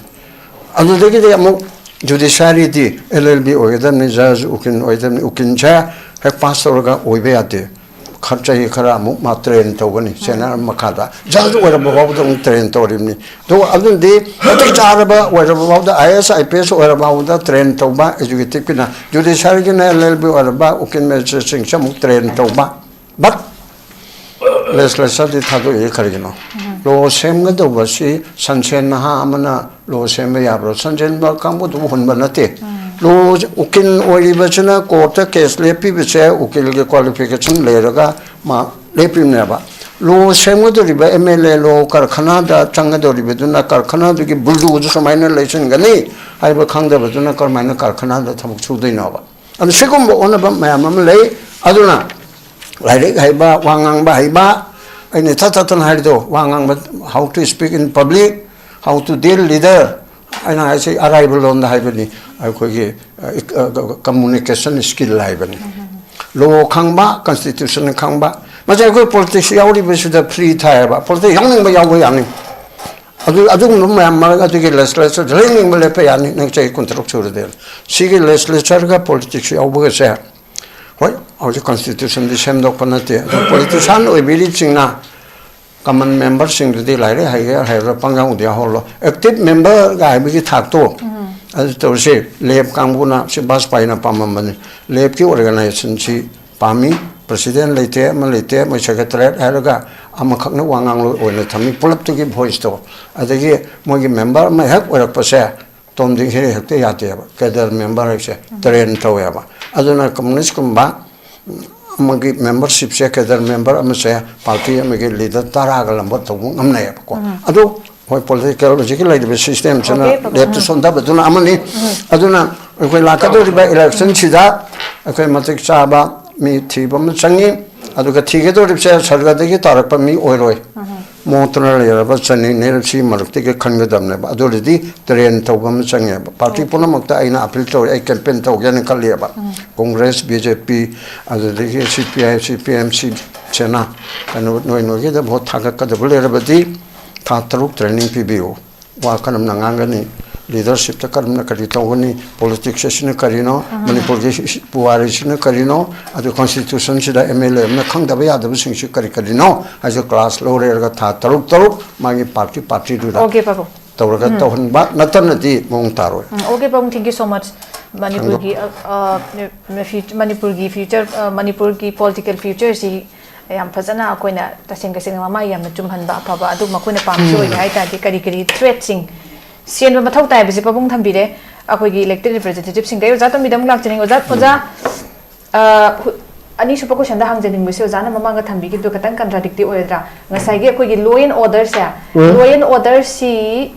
I do take the judiciary, LLB, or the Nizaz, Ukin chair, have passed over Oibeate, Kacha Karamu, Matrain Togani, Sena Makata. Just whatever the train told me. Though other day, I take Araba, whatever about the IS, IPS, or about the train Toba, educative, judiciary, LLB, or about Ukin messaging some train Toba. But let's study how to lo sem ga do ba si sanchen na ha amana lo sem ya bro sanchen ba kam bu hun ba na te lo ukil oi ba chuna court case le pi bi che ukil ge qualification le ra ma le pi ne ba lo sem ga do ri ba MLA lo karkhana da chang ga do ri ba du na karkhana du ki buldu ju samai na le chen ga ni ai ba khang da ba du na kar mai na karkhana da thamuk chu dei na ba an second ba ona ba ma ma le aduna lai re hai ba wangang ba hai ba ai ne ta tan hai do wangang ba how to speak in public how to deal leader ai na ai arrival on the hai ba ni ai ko ge communication skill lai ba ni lo khang ba constitution khang ba ma ja ko politics yaw ri ba su da free thai ba politics yang ning ba yaw ba yang ni adu no ma ma ga ge legislature ring ba le pe ya ni nang chai control chu de si ge legislature ga politics yaw ba se hoi au constitution di sem dok panate politician oi bili chingna common member sing di lai re hai ra pangang udia holo active member ga bi ki thak to as to se lep kanguna se bas paina pamamani lep ki organization chi pami president leite ma leite ma secretary haraga ama khakna wangang lo oina thami pulap tu ki voice to adagi mogi member ma hak orak pase tom ding he hak te ya te ba kadar member hak se train to ya ba aduna communist kumba amagi membership se kadar member ama se party amagi leader tara ga lambo to ngam na ya ko adu hoi political logical like the system chana left sonda baduna amani aduna ko la ka do ba election chida ko matik cha ba mi thi bam changi adu ka thi ge do se sarga de ki tarak pa mi oiroi montna le ba chani ne si marukti ke khanga dam ne ba adu di train to bam changi party puna makta aina appeal to ai campaign to yan kal le ba congress bjp adu de CPI CPM SENA no ge da bahut thak ka de le ba di tha taruk training PBO wa kanam nangangani leadership ta karna kari tawani politics sine karino manipur ge puari sine karino adu constitution sida MLA na khangda ba yadabu sing shi karino ajo class lo re ga tha taruk magi party du da okay babu tawraga tawhan ba natan di mong taro okay babu thank you so much manipur gi future manipur gi political future si yam fazana akoina tasing kasing mama yam chum han ba phaba adu makoina pam choi hai ta di kari threat sing sian ba mathau tai bisi pabung tham bi re akoi gi elected representative sing dai oja to midam lak chning oja ani supa ko shanda hang janing bisi oja na mama ga tham bi ki do katang contradictive oidra ngasai gi akoi gi law and order sa law and order si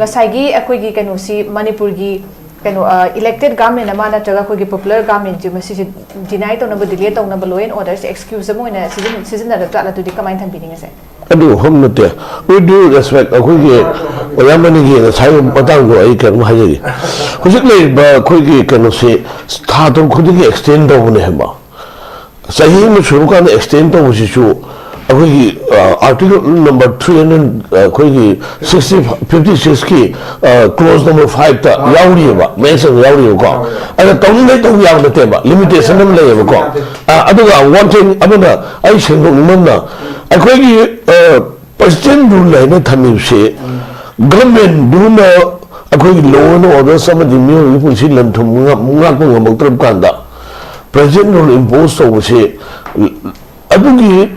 ngasai gi akoi gi kanu si manipur gi kanu elected government amana chaga ko gi popular government ji masi deny to na ba delay to na ba law and order se excuse mo ina season na ta la to di kamai tham bi ni ngase adu homnate we do respect akogi oyamani gi sai patang go ai kan hajeri hujik le ba khogi kan se tha to khudi gi extend do ne ba sahi mu shuru kan extend to si chu akogi article number 300 khogi 56 ki clause number 5 ta yauri ba mention yauri ko ada tong le tong yaw ne ba limitation nam le ba ko adu ga one thing abuna ai sing no na akogi president rule lai na thami se government do na akogi law and order some the new policy lam thum munga ko ngam trap kanda president rule impose to se adugi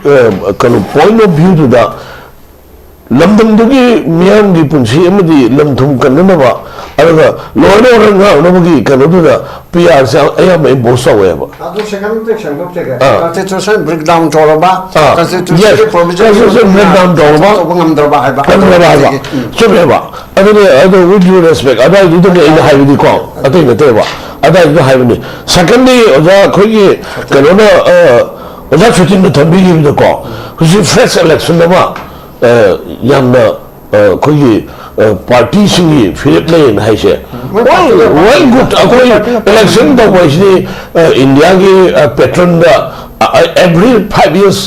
kanu point of view to da lamdam dugi miyam gi punsi amadi lam thum kan na ba araga law and order nga no gi kanu da PR sa aya mai bosa we ba adu second section of the constitution breakdown to ba constitution provision breakdown to ba ngam dar ba ba so ba adu with due respect adu du de ina hai di ko adu ne te ba adu du hai ni secondly oja khoi kanu na oja chutin no thambi gi de ko kusi fresh election ba yamna khoi party singi philip lane hai se well good akoi election da was the India ki patron da every 5 years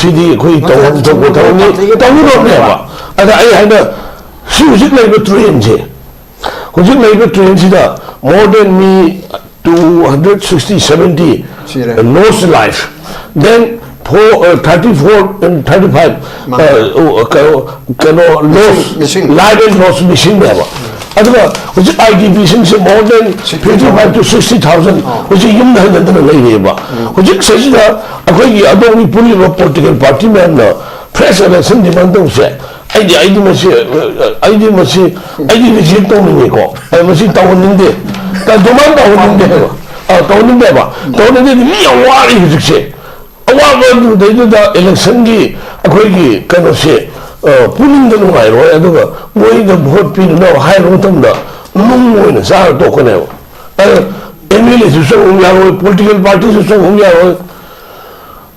cd khoi to ni ba ada ai hai da hujik lai ba train je hujik lai ba train si da more than me 260 70 lost life then 34 and 35 lost life and lost machine ba ꯑꯗꯨꯒ ꯍꯧꯖꯤꯛ IDPꯁꯤꯡꯁꯦ more than 55 to 60,000 ꯍꯧꯖꯤꯛ ꯌꯨꯝꯗ ꯍꯟꯗꯅ ꯂꯩꯔꯦꯕ ꯍꯧꯖꯤꯛ ꯁꯤꯗ ꯑꯩꯈꯣꯏꯒꯤ ꯑꯗꯣꯝꯒꯤ ꯄꯨꯜꯂꯤꯕ political party ꯃꯌꯥꯝꯅ ꯐ꯭ꯔꯦꯁ ꯏꯂꯦꯛꯁꯟ ꯗꯤꯃꯥꯟ ꯇꯧꯁꯦ ꯑꯩꯗꯤ ꯃꯁꯤ ꯔꯤꯖꯦꯛ ꯇꯧꯅꯤꯡꯉꯦꯀꯣ ꯑꯩ ꯃꯁꯤ ꯇꯧꯍꯟꯅꯤꯡꯗꯦ ꯗꯤꯃꯥꯟ ꯇꯧꯍꯟꯅꯤꯡꯗꯦ ꯍꯥꯏꯕ ꯇꯧꯍꯟꯅꯤꯡꯗꯦꯕ ꯇꯧꯍꯟꯅꯤꯡꯗꯦꯗꯤ ꯃꯤ ꯌꯥꯝ ꯋꯥꯔꯤ ꯍꯧꯖꯤꯛꯁꯦ ꯑꯋꯥꯕꯗꯨꯗꯩꯗꯨꯗ ꯏꯂꯦꯛꯁꯟꯒꯤ ꯑꯩꯈꯣꯏꯒꯤ ꯀꯩꯅꯣꯁꯦ ꯄꯨꯛꯅꯤꯡꯗ ꯅꯨꯡꯉꯥꯏꯔꯣꯏ ꯑꯗꯨꯒ ꯃꯣꯏꯗ ꯚꯣꯠ ꯄꯤꯅꯅꯕ ꯍꯥꯏꯕ ꯃꯇꯝꯗ ꯅꯨꯡ ꯑꯣꯏꯅ ꯆꯥꯔ ꯇꯣꯛꯀꯅꯦꯕ MLAꯁꯨ ꯆꯪꯉꯨ ꯌꯥꯔꯣꯏ ꯄꯣꯂꯤꯇꯤꯀꯦꯜ ꯄꯥꯔꯇꯤꯁꯨ ꯆꯪꯉꯨ ꯌꯥꯔꯣꯏ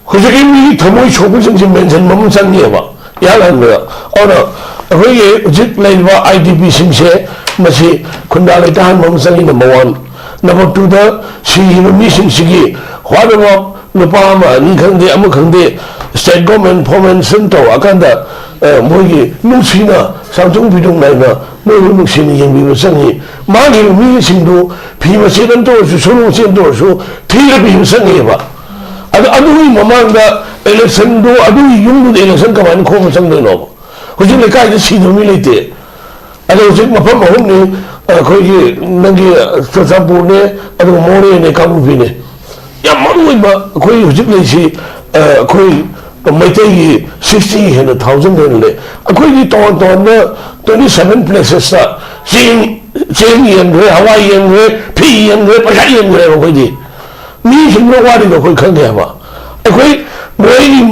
ꯍꯧꯖꯤꯛꯀꯤ ꯃꯤꯒꯤ ꯊꯃꯣꯏ ꯁꯣꯛꯄꯁꯤꯡꯁꯦ ꯃꯦꯟꯁꯤꯟꯕ ꯑꯃ ꯆꯪꯉꯦꯕ ꯌꯥꯍꯟꯕꯗ ꯑꯗꯨꯅ ꯑꯩꯈꯣꯏꯒꯤ ꯍꯧꯖꯤꯛ ꯂꯩꯔꯤꯕ IDPꯁꯤꯡꯁꯦ ꯃꯁꯤ ꯈꯨꯟꯗꯥ ꯂꯩꯇꯥꯍꯟꯕ ꯑꯃ ꯆꯪꯉꯤ ꯅꯝꯕꯔ 1 ꯅꯝꯕꯔ 2ꯗ ꯁꯤꯈꯤꯕ ꯃꯤꯁꯤꯡꯁꯤꯒꯤ ꯋꯥꯗꯕ ꯅꯨꯄꯥ ꯑꯃ ꯑꯅꯤ ꯈꯪꯗꯦ ꯑꯃ ꯈꯪꯗꯦ ꯁ꯭ꯇꯦꯠ ꯒꯣꯔꯃꯦꯟ ꯐꯣꯔꯃꯦꯟꯁꯟ ꯇꯧꯔꯛꯑꯀꯥꯟꯗ ꯃꯣꯏꯒꯤ ꯅꯨꯡꯁꯤꯅ ꯁꯥꯡꯊꯣꯡ ꯐꯤꯗꯣꯡ ꯅꯥꯏꯅ ꯃꯣꯏꯕꯨ ꯅꯨꯡꯁꯤꯅ ꯌꯦꯡꯕꯤꯕ ꯆꯪꯉꯤ ꯃꯥꯒꯤ ꯃꯤꯁꯤꯡꯗꯨ ꯐꯤ ꯃꯆꯦꯠ ꯑꯃꯇ ꯑꯣꯏꯔꯁꯨ ꯁꯣꯔꯣꯛ ꯃꯆꯦꯠ ꯑꯣꯏꯔꯁꯨ ꯊꯤꯔ ꯄꯤꯕ ꯆꯪꯉꯦꯕ ꯑꯗꯨꯒꯤ ꯃꯃꯥꯡꯗ ꯏꯂꯦꯛꯁꯟꯗꯨ ꯑꯗꯨꯒꯤ ꯌꯨꯝꯗꯨꯗ ꯏꯂꯦꯛꯁꯟ ꯀꯃꯥꯏꯅ ꯈꯣꯝꯕ ꯆꯪꯗꯣꯏꯅꯣꯕ ꯍꯧꯖꯤꯛ ꯂꯩꯀꯥꯏꯗ ꯁꯤꯗꯕ ꯃꯤ ꯂꯩꯇꯦ ꯑꯗꯣ ꯍꯧꯖꯤꯛ ꯃꯐꯝ 3ꯅꯤ ꯑꯩꯈꯣꯏꯒꯤ ꯅꯪꯒꯤ ꯆꯨꯔꯆꯥꯟꯄꯨꯔꯅꯦ ꯑꯗꯨꯒ ꯃꯣꯔꯦꯅꯦ ꯀꯥꯡꯕꯨꯄꯤꯅꯦ ꯌꯥꯝ ꯃꯔꯨꯑꯣꯏꯕ ꯑꯩꯈꯣꯏ ꯍꯧꯖꯤꯛ ꯂꯩꯁꯤ ꯑꯩꯈꯣꯏ ꯃꯩꯇꯩꯒꯤ 60 ꯍꯦꯟꯅ 1,000 ꯍꯦꯟꯅ ꯂꯩ ꯑꯩꯈꯣꯏꯒꯤ ꯇꯣꯉꯥꯟ ꯇꯣꯉꯥꯟꯕ 27 places ꯆꯦꯡ ꯌꯦꯟꯈ꯭ꯔꯦ ꯍꯋꯥꯏ ꯌꯦꯟꯈ꯭ꯔꯦ ꯐꯤ ꯌꯦꯟꯈ꯭ꯔꯦ ꯄꯩꯁꯥ ꯌꯦꯟꯈ꯭ꯔꯦꯕ ꯑꯩꯈꯣꯏꯗꯤ ꯃꯤꯁꯤꯡꯅ ꯋꯥꯔꯤꯗꯣ ꯑꯩꯈꯣꯏ ꯈꯪꯗꯦ ꯍꯥꯏꯕ ꯑꯩꯈꯣꯏ ꯃꯣꯏꯒꯤ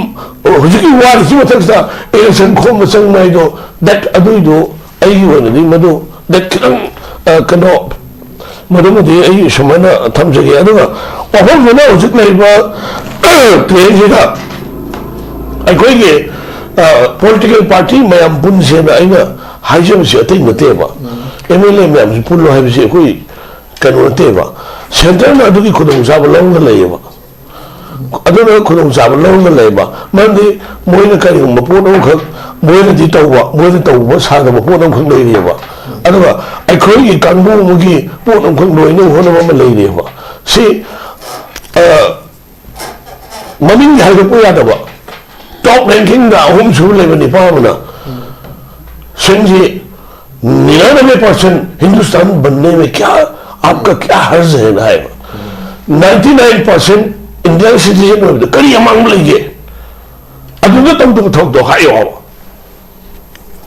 ꯍꯧꯖꯤꯛꯀꯤ ꯋꯥꯔꯤꯁꯤ ꯃꯊꯛꯇ ꯏꯂꯦꯛꯁꯟ ꯈꯣꯝꯕ ꯆꯪꯕ ꯍꯥꯏꯗꯣ ꯑꯗꯨꯏꯗꯣ ꯑꯩꯒꯤ ꯑꯣꯏꯅꯗꯤ ꯃꯗꯨ ꯈꯤꯇꯪ ꯀꯩꯅꯣ ꯃꯗꯨꯃꯗꯤ ꯑꯩ ꯁꯨꯃꯥꯏꯅ ꯊꯝꯖꯒꯦ ꯑꯗꯨꯒ ꯋꯥꯐꯝꯗꯨꯅ ꯍꯧꯖꯤꯛ ꯂꯩꯔꯤꯕ ꯇ꯭ꯔꯦꯟꯁꯤꯗ ꯑꯩꯈꯣꯏꯒꯤ ꯄꯣꯂꯤꯇꯤꯀꯦल ꯄꯥꯔꯇꯤ ꯃꯌꯥꯝ ꯄꯨꯟꯁꯦꯅ ꯑꯩꯅ ꯍꯥꯏꯖꯕꯁꯤ ꯑꯇꯩ ꯅꯠꯇꯦꯕ MLA ꯃꯌꯥꯝꯁꯤ ꯄꯨꯜꯂꯣ ꯍꯥꯏꯕꯁꯤ ꯑꯩꯈꯣꯏ ꯀꯩꯅꯣ ꯅꯠꯇꯦꯕ ꯁꯦꯟꯇꯔꯅ ꯑꯗꯨꯒꯤ ꯈꯨꯗꯣꯡꯆꯥꯕ ꯂꯧꯔꯒ ꯂꯩꯌꯦꯕ ꯑꯗꯨꯅ ꯈꯨꯗꯣꯡꯆꯥꯕ ꯂꯧꯔꯒ ꯂꯩꯕ ꯃꯔꯝꯗꯤ ꯃꯣꯏꯅ ꯀꯔꯤꯒꯨꯝꯕ ꯄꯣꯠ ꯑꯃꯈꯛ ꯃꯣꯏꯅꯗꯤ ꯃꯣꯏꯅ ꯇꯧꯕ ꯁꯥꯗꯕ ꯄꯣꯠ ꯑꯃꯈꯛ ꯂꯩꯔꯤꯑꯕ ꯑꯗꯨꯒ ꯑꯩꯈꯣꯏꯒꯤ ꯀꯥꯡꯕꯨ ꯑꯃꯒꯤ ꯄꯣꯠ ꯑꯃꯈꯛ ꯂꯣꯏꯅꯕ ꯍꯣꯠꯅꯕ ꯑꯃ ꯂꯩꯔꯤꯑꯕ ꯁꯤ ममिंग हाइदोꯛꯄ टॉप रैंकिंग दा अहम सुबह लेबा निपा अमना संजी 99% हिंदुस्तान बनने में क्या आपका क्या हर्ज है ना है 99% इंडियन सिटीजन में करी अमांग लेगे अदुगा तम थोक दो हायो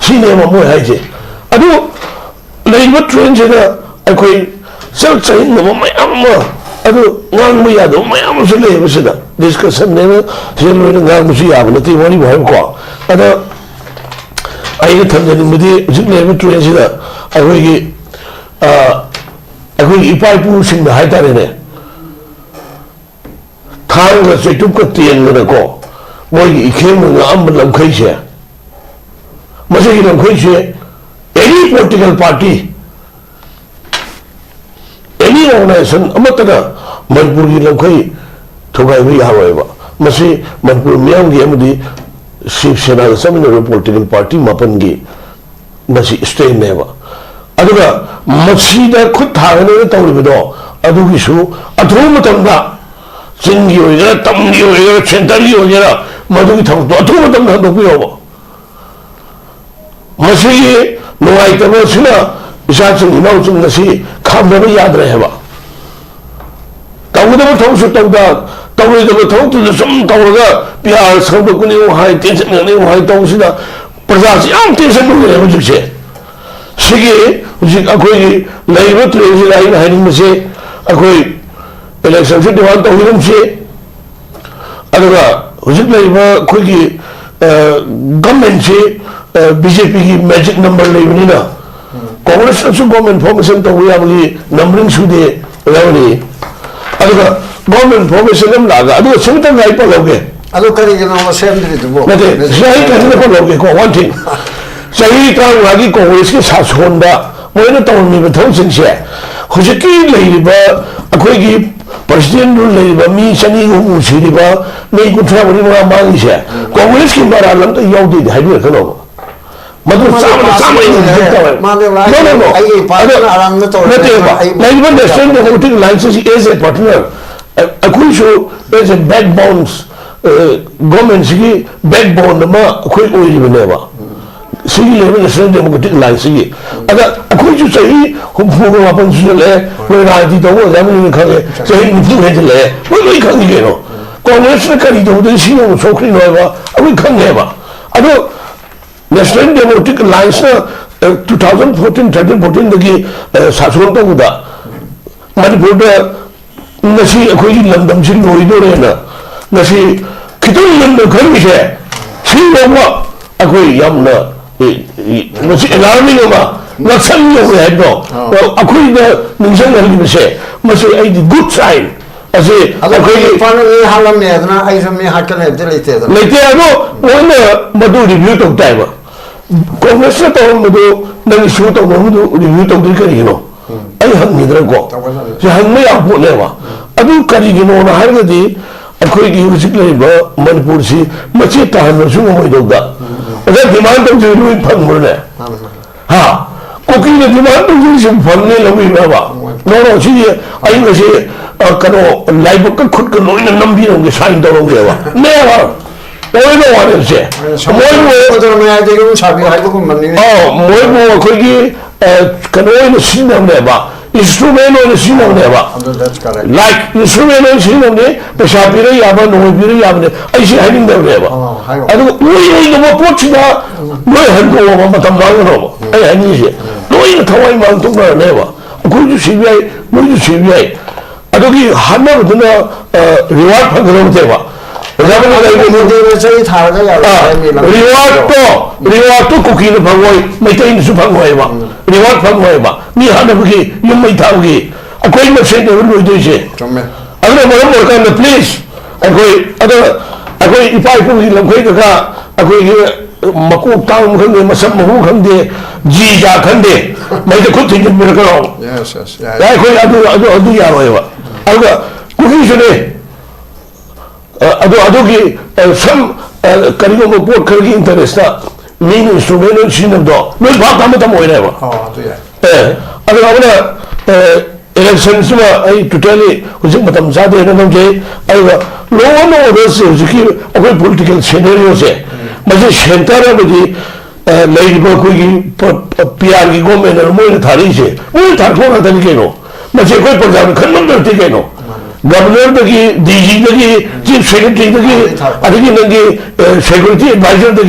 सिने मो हाइजे अदु लेबा ट्रेन जे दा अखोई सेल चैन न मयम अदु ngang mu ya do mayam su le bu da discussion ne se lo ngang mu su ya bu ti wani ba ko ada ai ga tan ni mudi jik ne bu train si da ai gi ipai pu sing da hai ta ne thang ga se tu ko tien ne ko mo gi ikhem nga am lam khai che ma se gi lam khai che any political party any organization amatana manipur gi lamkhai thogai bi haroiba masi manipur miyam gi amadi SHIV SENA ga samina political party mapan gi masi strain neba aduga masi da khut thagane tawribido adugi su athu matamda jingi oigara tamgi oigara centergi oigara madugi thawdo athu matamda dopiyoba masi gi nuai taba sina isa chung inau chung nasi khambaba yad raheba तौदब थौसु तौदा तौदब थौतु सम तौरगा प्यार सौद कुनि हाय tension ने हाय तौसिदा प्रजा से आम tension ने हुजिसे सिगे हुजिक अखोई lab ट्रेजी line हाइनिंग से अखोई election से डिमांड तौहिरम से अदुगा हुजिक लैब अखोई गवर्नमेंट से बीजेपी की मैजिक नंबर लेबनिना कांग्रेस सु गवर्नमेंट फॉर्मेशन तौयाबली नंबरिंग सुदे यावनी अदुगा गवर्नमेंट फॉर्मेशन हम लागा अदुगा सिंगतन राइट पर लोगे अदु करी के नाम असेंबली दुबो नते सही कहने पर लोगे को वन थिंग सही ता वागी कांग्रेस के सासोंदा मोइना तौनी बथौ सिंसे हुजिकी लेरिबा अखोइगी प्रेसिडेंट रूल लेरिबा मी सनी गु सिरिबा नै कुथरा बनि मा मांगी से कांग्रेस की मारा लं तो याउदी हाइबे कनो मधु सामने आई पार्टनर आराम में तो नहीं बन रेस्टोरेंट में hotel licence as a partner अकुई show as a backbone government की बैकबोन में अकुई ओई बनेबा सिगी लेवल रेस्टोरेंट में होटल लाइसेंस अगर अकुई ꯑꯩꯈꯣꯏꯁꯨ ꯆꯍꯤ 64 ꯁꯨꯖꯜꯂꯛꯑꯦ ꯃꯣꯏ ꯔꯥꯖꯅꯤꯇꯤ ꯇꯧꯕ ꯑꯣꯖꯥꯁꯤꯡꯅ ꯈꯪꯉꯦ ꯆꯍꯤ 90 ꯍꯦꯟꯖꯜꯂꯛꯑꯦ ꯃꯣꯏ ꯂꯣꯏ ꯈꯪꯉꯤ ꯀꯩꯅꯣ ꯀꯣꯡꯒ꯭ꯔꯦꯁꯅ ꯀꯔꯤ ꯇꯧꯕꯗꯒꯤ ꯁꯤꯅ ꯑꯃꯨꯛ ꯁꯣꯛꯈ꯭ꯔꯤꯅꯣ ꯍꯥꯏꯕ ꯑꯩꯈꯣꯏ ꯈꯪꯉꯦꯕ ꯑꯗꯣ ꯅꯦꯁꯅꯦꯜ ꯗꯦꯃꯣꯀ꯭ꯔꯦꯇꯤꯛ ꯑꯦꯂꯥꯏꯟꯁꯅ 2014-13-14ꯗꯒꯤ ꯁꯥꯁꯣꯟ ꯇꯧꯕꯗ ꯃꯅꯤꯄꯨꯔꯗ ngasi akhoi landam sin loi do re na ngasi khitoi landam khangise sin ma akhoi yamna ngasi alarming ma nasan yo he do akhoi da ningsang hali bese mase ai di good sign ase akhoi panel halam ne na ai sam me hakale de leite ado one madu review to time congress to madu nang issue to madu review to di kari no ai hang ni dra ko je hang me ya po le wa adu kari gi no na har ga di akhoi gi hujik le ba manipur si machi ta han su mo do da ada demand to ju lu phang mo ne ha ko ki ne demand to ju sim phang ne lo mi ba no si ai ga si kano live ka khut ka loi na nam bi no ge sign do ro ge wa ne wa oi no wa ne se moi mo do me ai de ko sabi hai ko man ni moi mo akhoi gi kano ne sin nam ne ba instrument on the scene of never. That's correct. Like instrument on the scene of the Shapira Yaba, no Pira Yaba, I see hiding them never. I don't know what you are. No hand over Matamano. I need it. No in Kawaii Mantona never. Go to CBI, go to CBI. I don't give Hammer reward for the long table. reward to cookie the Pangway, maintain the Supangway, reward Pangway, me Hanabuki, you may tell me. A queen of Saint will do it. I don't know what kind of place. I go, if I put in the way the car, I go here, Maku Town, Masamu Kande, Jija Kande, make the cooking in Miracle. Yes, yes. I do Yawa. I go, usually. Adogi some karigo mo port kari interest na main instrument sin do no ba ta mata mo ina ba to ya ado abana election suma ai totally hujik matam sa de na je ai no this hujiki akai political scenario se maje center ba di lai ba ko gi PR gi government mo ina thari se mo thar ko na tan ke no maje koi program khan no te ke no Governor the DG the Chief Secretary the Security Advisor the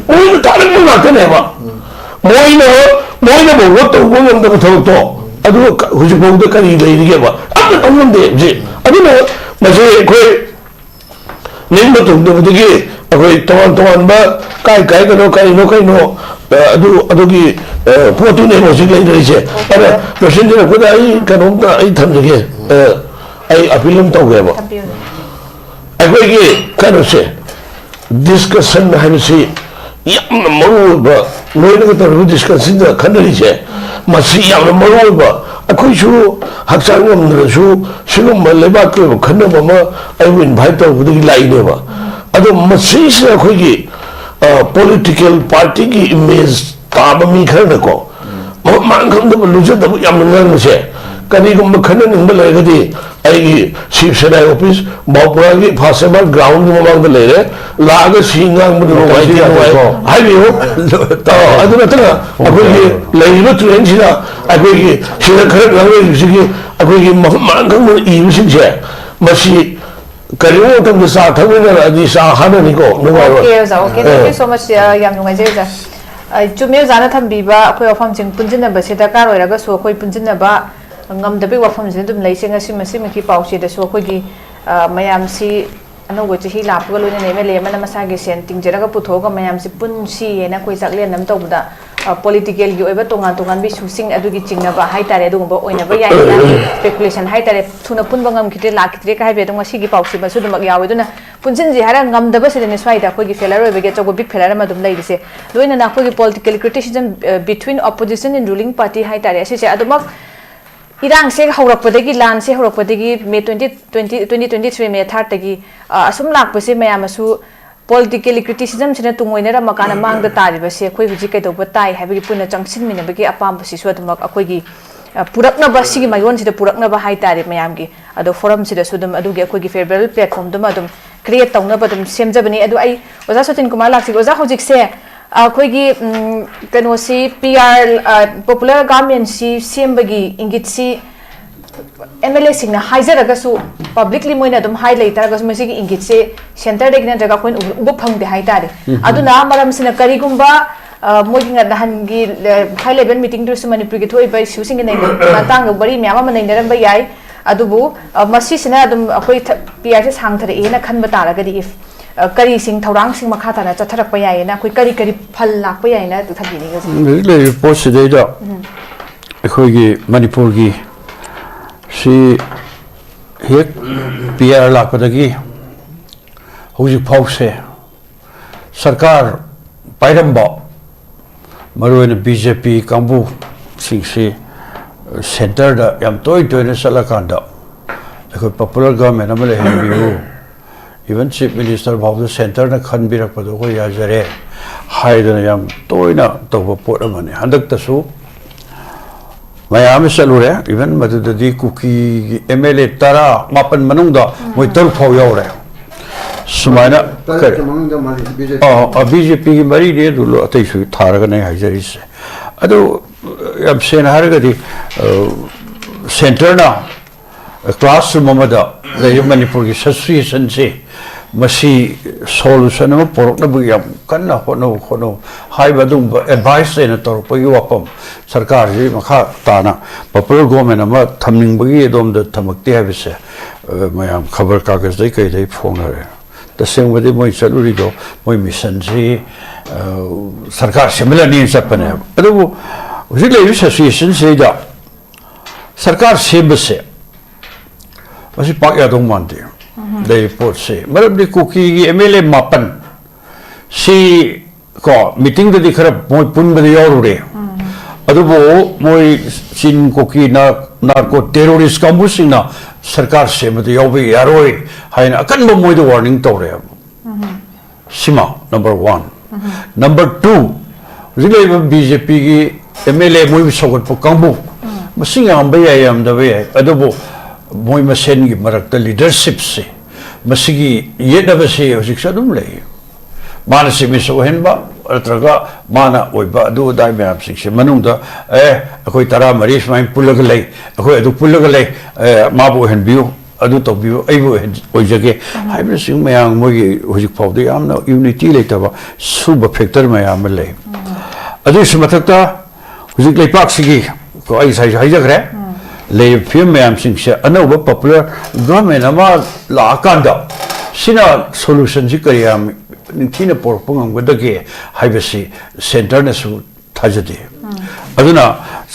all the talent will not never. Moina what the woman the Toto. I do who's about the Kari lady gave up. I don't know. Mase name the gay. A great Towan Kai no Adogi Portu name was later. President of I can again. I appeal to them. I go kind of say discussion. I say, moreover, no discussing the country. Must see young moreover. I could show Haksangam the shoe, Shilum Lebaka, Kanama. I will invite her with the line never. I don't must see a political party image Tabami Kanako. Man come to lose the young say. Kanigum Kanan in the Legati. I Chief SENA office, Bopuragi, possible ground among the lady, Laga Singang, I will. I do not know. I will lay to Angela. I will she the correct language. I will give Mankam using chair. But she Kariot of the South, this are Hananico. Okay, thank you so much, Yamuaja. Jumio Zanatham Biba, a quail from Punjina, Basita Caro, Ragaso, Punjinaba. Ngam da bi wafam sin dum lai singa sim ki pausi da so khogi mayam si ano go chi la pga lo ne me le mana masa ge sen ting jera ga putho ga mayam si pun si na koi chak le nam to buda political gi oiba tongan bi su sing adu gi chingna ba hai tare adu go oina ba yai na speculation hai tare thuna pun bangam kite la kite ka hai be dum si gi pausi ba su dum ya we duna punjin ji hara ngam da ba se ne swai da khoi gi failure oiba ge chogo big failure ma dum lai dise loina na khoi gi political criticism between opposition and ruling party hai tare si se adumak Irang se haurakpadagi lan se haurakpadagi May 2023 May 3 tagi asum lakpase mayamasu political criticism sina tungoinera makana mangda tariba se khoi huji kai doba tai habagi puna changsin mina bagi apam basi swadumak akoigi purakna ba sigi mayon sida purakna ba hai tari mayamgi ado forum sida sudum adugi akoigi favorable platform dum adum create tawna ba dum semjabani adu ai oza sotin kumar laksi oza hojik se ꯑꯩꯈꯣꯏꯒꯤ ꯀꯩꯅꯣꯁꯤ PR popular ꯒꯚꯔꯟꯃꯦꯟꯠꯁꯤ ꯁꯦꯝꯕꯒꯤ ꯏꯪꯒꯤꯠꯁꯤ MLA ꯁꯤꯡꯅ ꯍꯥꯏꯖꯔꯒꯁꯨ ꯄꯕ꯭ꯂꯤꯛꯂꯤ ꯃꯣꯏꯅ ꯑꯗꯨꯝ ꯍꯥꯏ ꯂꯩꯇꯥꯔꯒꯁꯨ ꯃꯁꯤꯒꯤ ꯏꯪꯒꯤꯠꯁꯦ ꯁꯦꯟꯇꯔꯗꯒꯤ ꯅꯠꯇ꯭ꯔꯒ ꯑꯩꯈꯣꯏꯅ ꯎꯕ ꯐꯪꯗꯦ ꯍꯥꯏꯇꯥꯔꯦ ꯑꯗꯨꯅ ꯃꯔꯝꯁꯤꯅ ꯀꯔꯤꯒꯨꯝꯕ ꯃꯣꯏꯒꯤ ꯅꯍꯥꯟꯒꯤ ꯍꯥꯏ ꯂꯦꯚꯦꯜ ꯃꯤꯇꯤꯡꯗꯨꯁꯨ ꯃꯅꯤꯄꯨꯔꯒꯤ ꯊꯣꯛꯏꯕ ꯏꯁꯨꯁꯤꯡꯒꯤ ꯃꯇꯥꯡꯗ ꯋꯥꯔꯤ ꯃꯌꯥꯝ ꯑꯃ ꯅꯩꯅꯔꯝꯕ ꯌꯥꯏ ꯑꯗꯨꯕꯨ ꯃꯁꯤꯁꯤꯅ ꯑꯗꯨꯝ ꯑꯩꯈꯣꯏ PR ꯁꯦ ꯁꯥꯡꯊꯔꯛꯑꯦꯅ ꯈꯟꯕ ꯇꯥꯔꯒꯗꯤ ꯀꯔꯤꯁꯤꯡ ꯊꯧꯔꯥꯡꯁꯤꯡ ꯃꯈꯥ ꯇꯥꯅ ꯆꯠꯊꯔꯛꯄ ꯌꯥꯏꯌꯦꯅ ꯑꯩꯈꯣꯏ ꯀꯔꯤ ꯐꯜ ꯂꯥꯛꯄ ꯌꯥꯏꯅ ꯊꯝꯕꯤꯅꯤꯡꯉꯤ ꯂꯩꯔꯤꯕ ꯄꯣꯠꯁꯤꯗꯩꯗ ꯑꯩꯈꯣꯏꯒꯤ ꯃꯅꯤꯄꯨꯔꯒꯤ ꯁꯤ ꯍꯦꯛ PR ꯂꯥꯛꯄꯗꯒꯤ ꯍꯧꯖꯤꯛ ꯐꯥꯎꯁꯦ ꯁꯔꯀꯥꯔ ꯄꯥꯏꯔꯝꯕ ꯃꯔꯨꯑꯣꯏꯅ BJP ꯀꯥꯡꯕꯨꯁꯤꯡꯁꯤ ꯁꯦꯟꯇꯔꯗ ꯌꯥꯝ ꯇꯣꯏꯅ ꯆꯠꯂꯀꯥꯟꯗ ꯑꯩꯈꯣꯏ ꯄꯣꯄꯨꯂꯔ ꯒꯚꯔꯟꯃꯦꯟꯠ ꯑꯃ ꯂꯩꯍꯟꯕꯤꯌꯨ इवन चीफ मिनिस्टर भाव सेंटर ने खनबीरपद याजरे यम तोयना तब पोट हंदकतसु मयाम चलूरे इवन मदुददी कुकी MLA 10 मापन मनुंग मोई 10 फाव यावरे सुमायना BJP की मरी ने दुलो अतैसु थारगने हाइजरिसे अदु यम सेना हारगदी सेंटर ना क्लासरूम अमदा मणिपुर की सिचुएशन से मसी सोल्यूशन अमा पोरकनबु याम कन्ना होनो हाइबदुम एडवाइस लेना तौरपगी वापम सरकार जी मखा ताना पॉपुलर गवर्नमेंट अमा थमनिंगबगी एदोमदा थमक्ते हाइबसे मयाम खबर कागज दै कई फोंगरे तसेंगबदि मोइ चलुरिदो मोइ मिशन से सरकार सिमिलर नी चपने अदुबु हुजि लेबि सिचुएशन से दा सरकार सेबसे मसी पाक यादों मानते हैं दे पोट से मतलब दे कुकी MLA मापन सी को मीटिंग दे दिखर मोई पुन बदे यार उड़े अदुबो मोई चिन कुकी नार्को टेररिस्ट कांबुसिंग ना सरकार से बदे यावे यारोई हाय ना अकन बो मोई दे वार्निंग तो रहे सीमा नंबर 1 नंबर 2 जिले BJP की MLA मोई बिसोगत पो कांबु मसिंग आंबे याम दबे अदुबो मोई मसेन की मरकता लीडरशिप से मसीगी ये नबसे हजिक सदुम ले माना से मिसो हेनबा अत्रगा माना ओइबा अदु दाइ मैम सिंसे मनुंगदा अखोय तरा मरीस माइन पुलग ले अखोय अदु पुलग ले माबो हेनबियो अदु तोबियो अइबो ओइजगे हाइबे सिंग मयां मोगी हजिक फावदे यामना यूनिटी लेतबा सुब फैक्टर मयाम ले अदु समथकता हजिक लेपाक सिगी को आई साइ हाइजगरे ले फिल्म मैम सिंसे अनोब पॉपुलर गवर्नमेंट अमा लाकांदा सिना सॉल्यूशन जी करिया निथिने पोरपोंगबदगे हाइबसी सेंटर ने सु थाजदे अदुना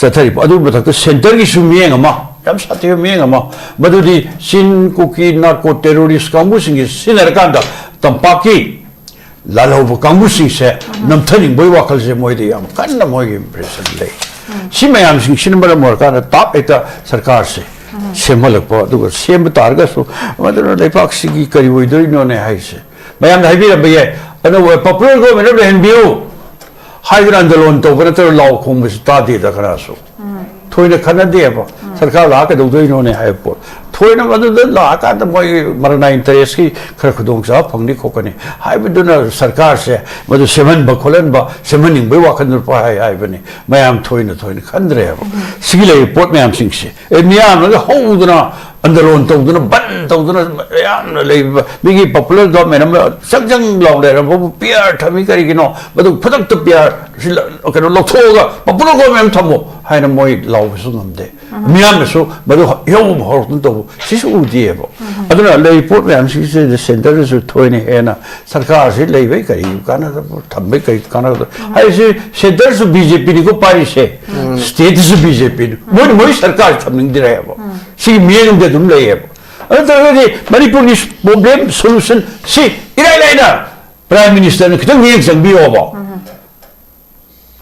सथरि अदु बथक सेंटर की सुमियंग अमा यम साथे मियंग अमा मदुदी सिन कुकी नार्को टेररिस्ट कांगु सिंगे सिनर कांदा तंपाकी लालौब कांगु सिंसे नमथनिंग बोय वाखल से मोयदे याम कन्न मोय इंप्रेशन ले सिमयाम सिंह मरम ताप एक सरकार से सेमलप सेम तारगसु लेपाक की करी होइदोइनोने हाइसे मयाम हाइबिरबे अनो पॉपुलर गवर्नमेंट हेनबियो हाइग्र आंदोलन तौब नतर लाव खोंबस तादे दखरासु थोइने खनदेबो सरकार लाक दौदोइनोने हाइपो थोइने मदुद लाका त मोय मरना इंटरेस्ट की खर खुदोंग सा फंगनी खोकने हाइबदुना सरकार से मदु सेमन बखोलन बा सेमनिंग बय वाखन पर हाइबने मयाम थोइने खंद्रेबो सिगिले पोट मयाम सिंगसे ए मियाम न होउदना आंदोलन तौदुना बन तौदुना याम ले मिगी पॉपुलर गवर्नमेंट अम संजंग लाउले रबो PR थमी करिगिनो मदु फदक त PR कनो लथोगा पॉपुलर गवर्नमेंट थमो हाइना मोय लाउबसु नमदे मियामसु मदु यौम हरतन तो सिसु उदिएबो अदुना ले पोट मयाम सिसे सेंटर सु थोइने हेना सरकार से लेबे करि काना थम्बे करि काना हाइसे सेंटर सु BJP नि को पारिसे स्टेट सु BJP मोय सरकार थमनिंग दिरेबो सी मियंग दे दुम लेयेबो अदुना मणिपुर नि प्रॉब्लम सॉल्यूशन सी इराइलाइना प्राइम मिनिस्टर ने खतंग मियंग संबियोबो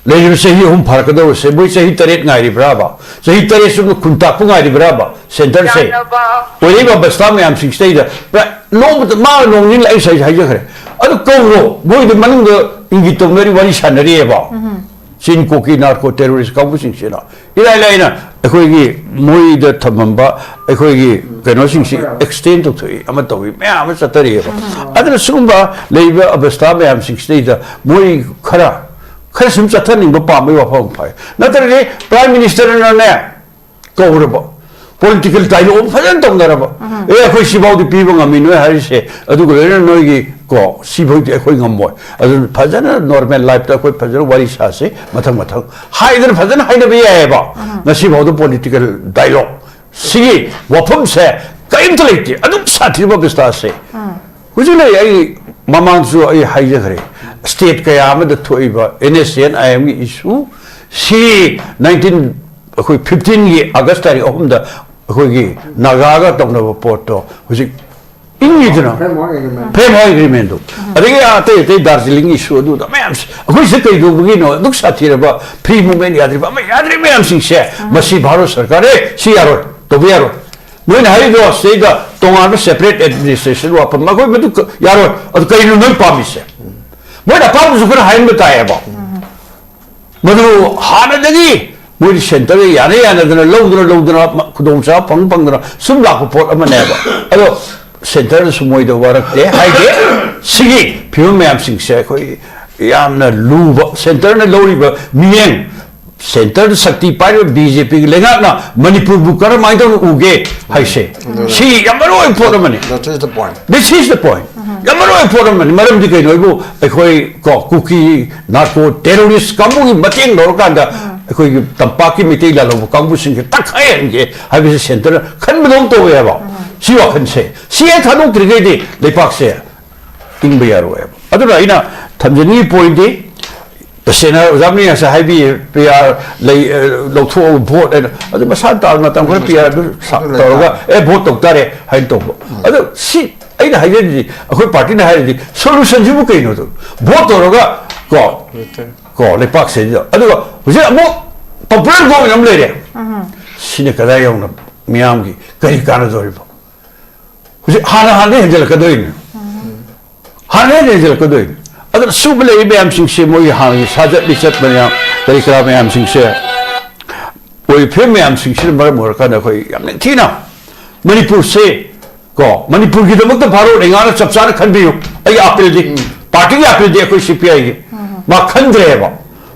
लेजिब सही हम फारकदो से बोई सही तरेत गाइरी ब्राबा सही तरेत सुन खुंता पु गाइरी ब्राबा सेंटर से ओइबा बस्ता में हम सिक्सटे दा नो मा नो नि लाई सही हाइज खरे अदु कोरो बोई द मनुंग इंगी तोमरी वाली सानरी एबा सिन कोकी नार्को टेररिस्ट काबु सिंसेना इलाइलाइना अखोइगी मोई द थमंबा अखोइगी कनो सिंसी एक्सटेंड तो थई अम तोई मैं अम सतरी एबा अदु सुंबा लेइबा अबस्ता में हम सिक्सटे दा मोई खरा khơi sum chặt thân những bắp mấy bắp phong phải nó tới đây prime minister nó nè câu rồi bộ political dialogue phải làm tổng đó bộ ê khơi si bao đi pi bằng mình nói hay sẽ ở đây cái nói cái có si bao thì khơi ngầm mồi ở đây phải rằng normal life ta khơi phải rằng vài sao sẽ mà thằng hai đứa phải rằng hai đứa bây giờ bộ nó si bao đó political dialogue si bắp phong sẽ cái intellect ở đây sát thì bắp sẽ sẽ cái gì này mamang su ai hai giờ rồi state cái ám đó thôi ba NSN IM cái issue si 15 cái August này hôm đó cái naga cái tổng nào report đó cái English đó framework agreement đó ở đây cái Darjeeling issue đó mà cái gì cái đó cái nó lúc sát thì ba free movement ya thì ba mà ya thì mà sinh sẽ mà si Bharat सरकार है si यारो तो भी यारो nói này đó state đó tung ăn separate administration và phần mà cái mình यारो और कई लोग नहीं पामी से मैं ना पाम जो कर हाइन में ताया बा मतलब हाने लगी मुझे सेंटर में याने याने तो लोग खुदों से पंग ना सुन लाख पोट अमन है बा अरे सेंटर सुमोई दो वारक दे हाई दे सिगी फिर मैं हम सिंग से कोई याम ना लूब सेंटर ने लोरी बा मियें सेंटर शक्ति पारे बीजेपी के लेगा ना मणिपुर बुकर माइंड तो उगे हाई से सी यमरो important money That is the point. This is the point. यमरो इम्पोर्टेंट मनी मरम जी के नोइबो कोई कुकी नार्को टेररिस्ट कामू की मतेंग लोरकांदा कोई तंपा की मिटी लालो कामू सिंह तक है इनके हाई भी सेंटर खन में लोग तो हुए बा सीवा खन से सीए थानों त्रिगे दे लेपाक से इंग बियार हुए अदर आई ना थमजनी point they SENA zamni asa haibi PR lei lotho vote adu masan tal ma tam PR toroga e vote tokare hain to adu si aina haidi akoi party na haidi solution jibu kaino to vote toroga ko le pak se adu huje amo popular go yam le re sine kada yauna miyam gi kari kana dori ba huje hana henjel kadoin hana henjel kadoin अगर सुबह ले भी हम सिंह से मोई हाँ ये साजत लिचत बने हम तरीका में हम सिंह से वही फिर में हम सिंह से मर मोर का ना कोई हमने थी ना मणिपुर से को मणिपुर की तो मतलब भारत इंगाना चपचार खंड भी हो ये अपील दी पार्टी की अपील दी कोई CPI की माँ खंड रहे बा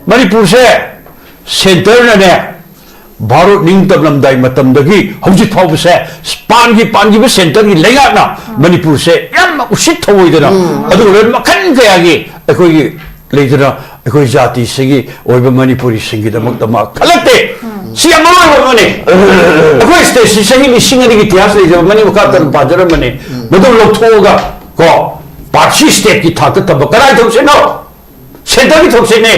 मणिपुर से सेंटर ने भारत निंग तब लम्दाई मतम दगी हौजी थाव से पान की भी सेंटर की लेगा ना मणिपुर से याम उसित थाव इधर अदु रे मखन के आगे कोई ले इधर कोई जाति से की और भी मणिपुरी सिंगी दमक दमा खलते सी अमरो मने कोई स्टेशन से ही सिंग की इतिहास ले जो मणि मुका तन बाजर मने मतलब लोग थोगा को पार्टी स्टेट की था तब कराई तो से नो सेंटर की तो से ने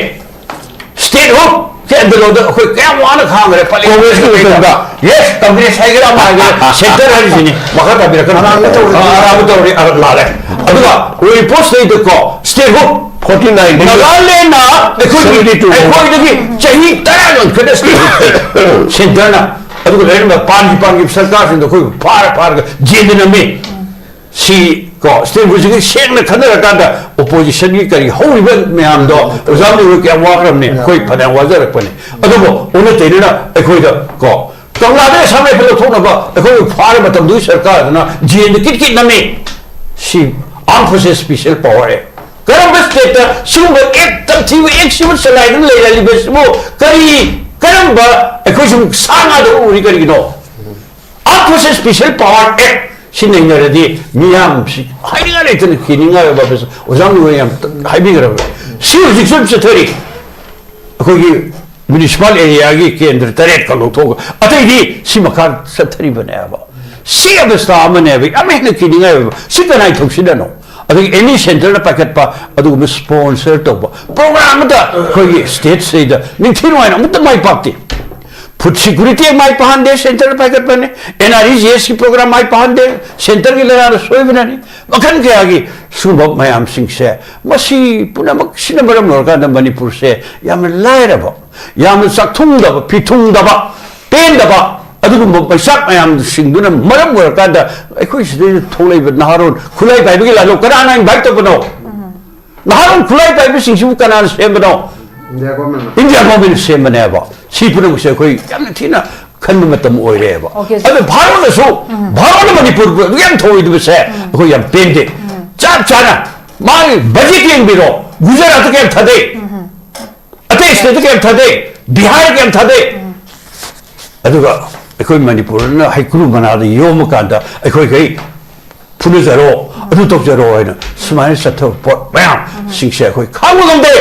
स्टेट हो के अंदर कोई क्या वाला खाम रे पले कांग्रेस की बेटा यस कांग्रेस है गिरा मागे सेंटर है जिने मखा का बिरकन आराम तो रे लाले अदुगा वो पोस्ट नहीं तो को स्टेट हो 49 नगाले ना कोई देखी चाहिए तरह कदे स्टेट सेंटर ना अदुगा रेन में पान की सरकार से तो कोई फार जेन में सी को स्टेट बुझे शेंग ने खनर कांदा ओपोजिशन की करी होइबन मैम दो जामनि वे क्या वाकरम ने कोई फना वाजर पने अदबो उन तेना अखोय द को कंगलादे सामने फेलो थोनबा अखोय फार मतम दु सरकार ना जेन किट नमे सी आर्म फोर्सेस स्पेशल पावर है करम स्टेट सिंग एक तथि एक सिविल सलाइन ले ले बेसमो करी करम बा अखोय सुम सांगा दो उरी करी no arm forces special power act 신행렬에디 미암시 하이가 레이트는 기능하여 앞에서 오장로에 하이비그라고 시우 직접 스토리 거기 뮤니시팔 에리아기 केंद्र तरेट का लोग तो अतः सिमकार सत्तरी बनाया बा सियाबस्ता आमने भी अमेन किनिंगा सिकनाई थोक्सिदनो अतः एनी सेंटर पैकेट पा अदुग स्पॉन्सर तो प्रोग्राम दा कोई स्टेट से दा निथिनवाइन अमत माई पाती फूड सिक्योरिटी माई पहान सेंटर पैकेट बने NREGS की प्रोग्राम माई पहान सेंटर की लगा सोई बनानी मखन के आगे सुबह मैम सिंह से मसी पुनः मक्सिन बरम नोरका न मणिपुर से याम लायरब याम सक्थुंगदब पिथुंगदब पेंदब अदुगुम पैसा मैम सिंगदुन मरम नोरका द अखोई सिदे थोलेब नहारोन खुलाई बाइबगी लालो कनाना इनवाइट तबनो नहारोन खुलाई बाइबगी सिंगसु कनाना सेमबनो इंडिया गवर्नमेंट सेमबनेबा सिपुनम से कोई याम थिना खन्म मतम ओइरेबा अबे भारतसु भारत मणिपुर याम थोइदब से कोई याम पेंदे चाप चाना माई बजट यंग बिरो गुजरात के थदे state ke thade Bihar ke thade aduga ekoi Manipur na haikuru manada yom kanda ekoi kai phunu zaro adu tok zaro aina smile satho pot bam singse ekoi khangam de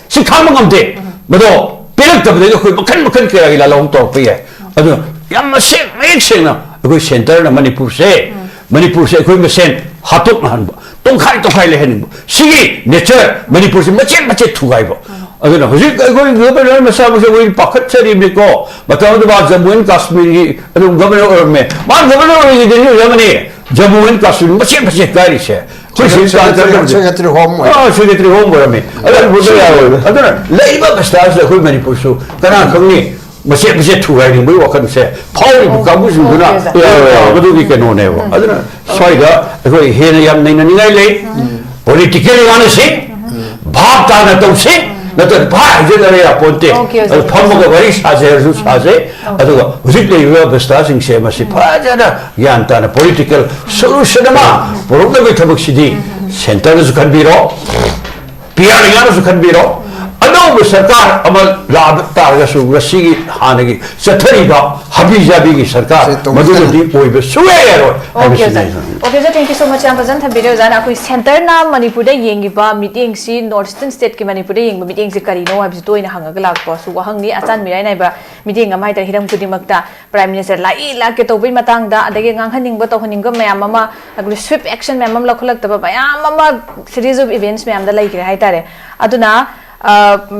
si khangam de mado pelak tabde ekoi makan ke la long tok pe adu yam se me sena ekoi center na Manipur se ekoi me sen hatok na han tongkhai le hen sigi nature Manipur se machet thugai bo aduna hojik ekoi governor masa masa we pakhat chari me ko batao de ba Jammu and Kashmir adu governor me ma governor ni de yamani Jammu and Kashmir machet gari se secretary home secretary home bo me aduna bodo ya aduna leiba bastas ekoi Manipur su kana khangni machet thugai ni boi wakan se phau bu kabu su guna adu ki keno ne bo aduna soiga ekoi hena yam nei na ningai le political yana se bhab ta na to se nato bhai je la ya ponte pham ga bari saje su saje aduga hujik le yo besta sing se ma si pha jana yan ta na political solution ma problem be thabak sidi center su kan biro PR yana su kan biro ado sarkar amal lab ta ga su rasi hanagi sathari ba habi jabi ki sarkar madudi koi be suwe ro okay sir, thank you so much am bazan tha video jana koi center na Manipur da yengi ba meeting si northeastern state ki Manipur da yeng ba meeting si kari no habis to ina hanga lak pa su wahang ni achan mirai nai ba meeting amai tar hiram kudi makta prime minister lai la ke to bai matang da adage ngang haning ba to haning ga mayam mama agri swift action mayam la khulak ta ba ya mama series of events mayam da lai ki hai tare aduna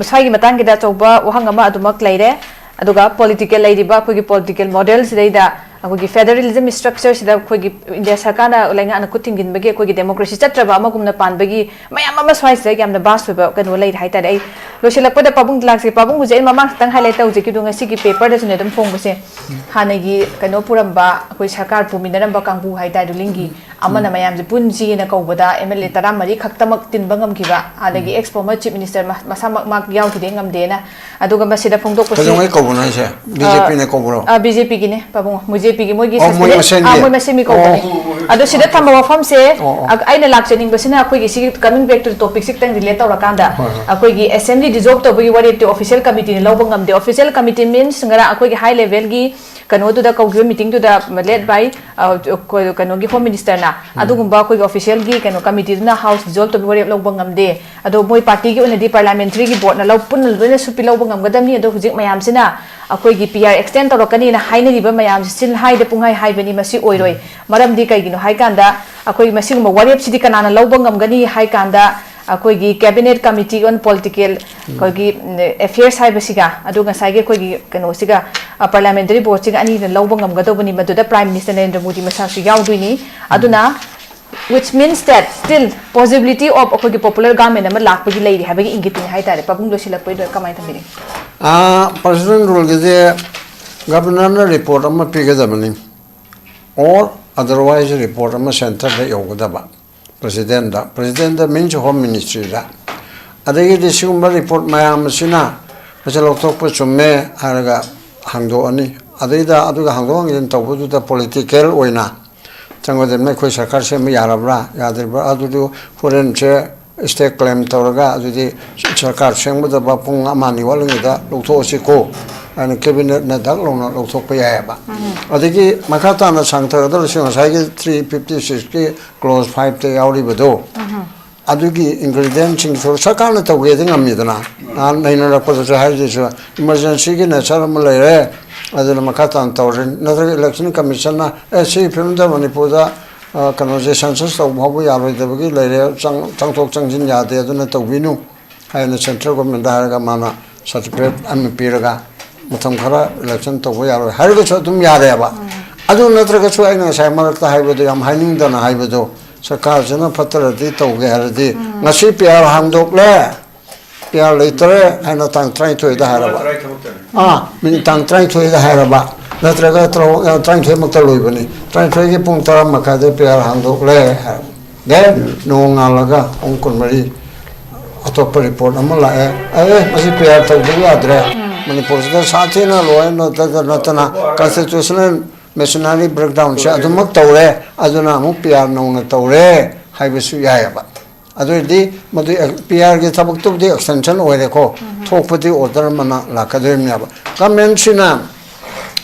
sai gi matang gi da choba wahang ama adumak laire aduga political lairiba ko gi political models deida akogi federalism structure sida akogi India sarkana lainga an kuting gin bage akogi democracy chatraba amagumna panbagi mayam ama swai se yamna bas weba kanu lai hai tare ai losilakpa da pabung lakse pabung uje mama tang highlight tau je ki dunga sigi paper da sune dum phong base hanagi kanu puramba akoi sarkar puminaramba kangbu hai tare lingi amana mayam je punji na kaubada MLA taramari khaktamak tin bangam kiba hanagi ex former chief minister masamak mak yaw ki dengam dena aduga masida phongdok ko se kobuna se BJP ne koburo BJP gi ne pabung muje pigi mogi moi masemi ko ado sida thamba wafam se aina lakchening basina akoi gi sig coming back to the topic sik tang relate tawra kanda akoi gi assembly dissolve to bagi wari to official committee ne lobangam de official committee means ngara akoi gi high level gi kano to da kau meeting to da led by kano gi home minister na adugumba akoi gi official gi kano committee na house dissolve to bagi wari lobangam de ado moi party gi una di parliamentary gi board na lopun lena supi lobangam gadam ni ado hujik mayam sina akoi gi PR extend to rakani na haina riba mayam sin hai de pungai hai bani masi oiroi maram di kai gi no hai kanda akoi masi ma warep sidi kanana lobangam gani hai kanda akoi gi cabinet committee on political koi gi affairs hai basiga adu nga sai ge koi gi kano siga parliamentary board siga ani na lobangam gadobani maduda prime minister Narendra Modi masa su yaudui aduna which means that still possibility of akoi gi popular government ama lakpagi leiri habagi ingiti hai tare pabung lo silakpai do kamai thamiri president rule ge governor report ama pigedamani or otherwise report ama center da yogadaba president means home ministry da adagi de sigumba report mayam sina masalo tokpa chumme araga hangdo ani adida aduga hangdo ngin tawbu da political oina changodem me khoi sarkar se me yarabra yadirba adudu foreign che state claim tawraga adudi sarkar sengbu da bapung amani walngi da lokto siko and cabinet na daglona lokthok pa yaba adigi makata na sangtha da sing sai 356 ki close 5 te yauri bedo adugi ingredient ching so sakana tawge ding amidana an naina ra pa sa hai je emergency gi na charam leire aduna makata an tawrin na election commission na SC pimda Manipur da conversation so bhabu yaroi da gi leire changthok changjin ya de aduna tawbinu hai na central government da ga mana certificate MP ra mutam khara election to yaro har go dum yare ba adu natra ga chu aina sai marakta haibedo yam haining dana haibedo sarkar jana patra di to ge har di ngasi PR hangdok le PR leitre aina tang trai thoi da haraba min tang trai thoi da haraba natra ga trai thoi mak ta loi bani trai thoi ge pung taram makha de PR hangdok le ge no ngalaga ongkon mari atop report amala masi PR to ge adre Manipur da sathi na loy no da na constitutional machinery breakdown se adumak tawre aduna mu PR no na tawre haibesu yaya ba ꯑꯗꯨꯗꯤ ꯃꯗꯨ PR ꯒꯤ ꯊꯕꯛꯇꯨꯕꯨꯗꯤ extension ꯑꯣꯏꯔꯦꯀꯣ ꯊꯣꯛꯄꯗꯤ order ꯑꯃꯅ ꯂꯥꯛꯀꯗꯣꯏꯅꯦꯕ ꯒꯃꯦꯟꯁꯤꯅ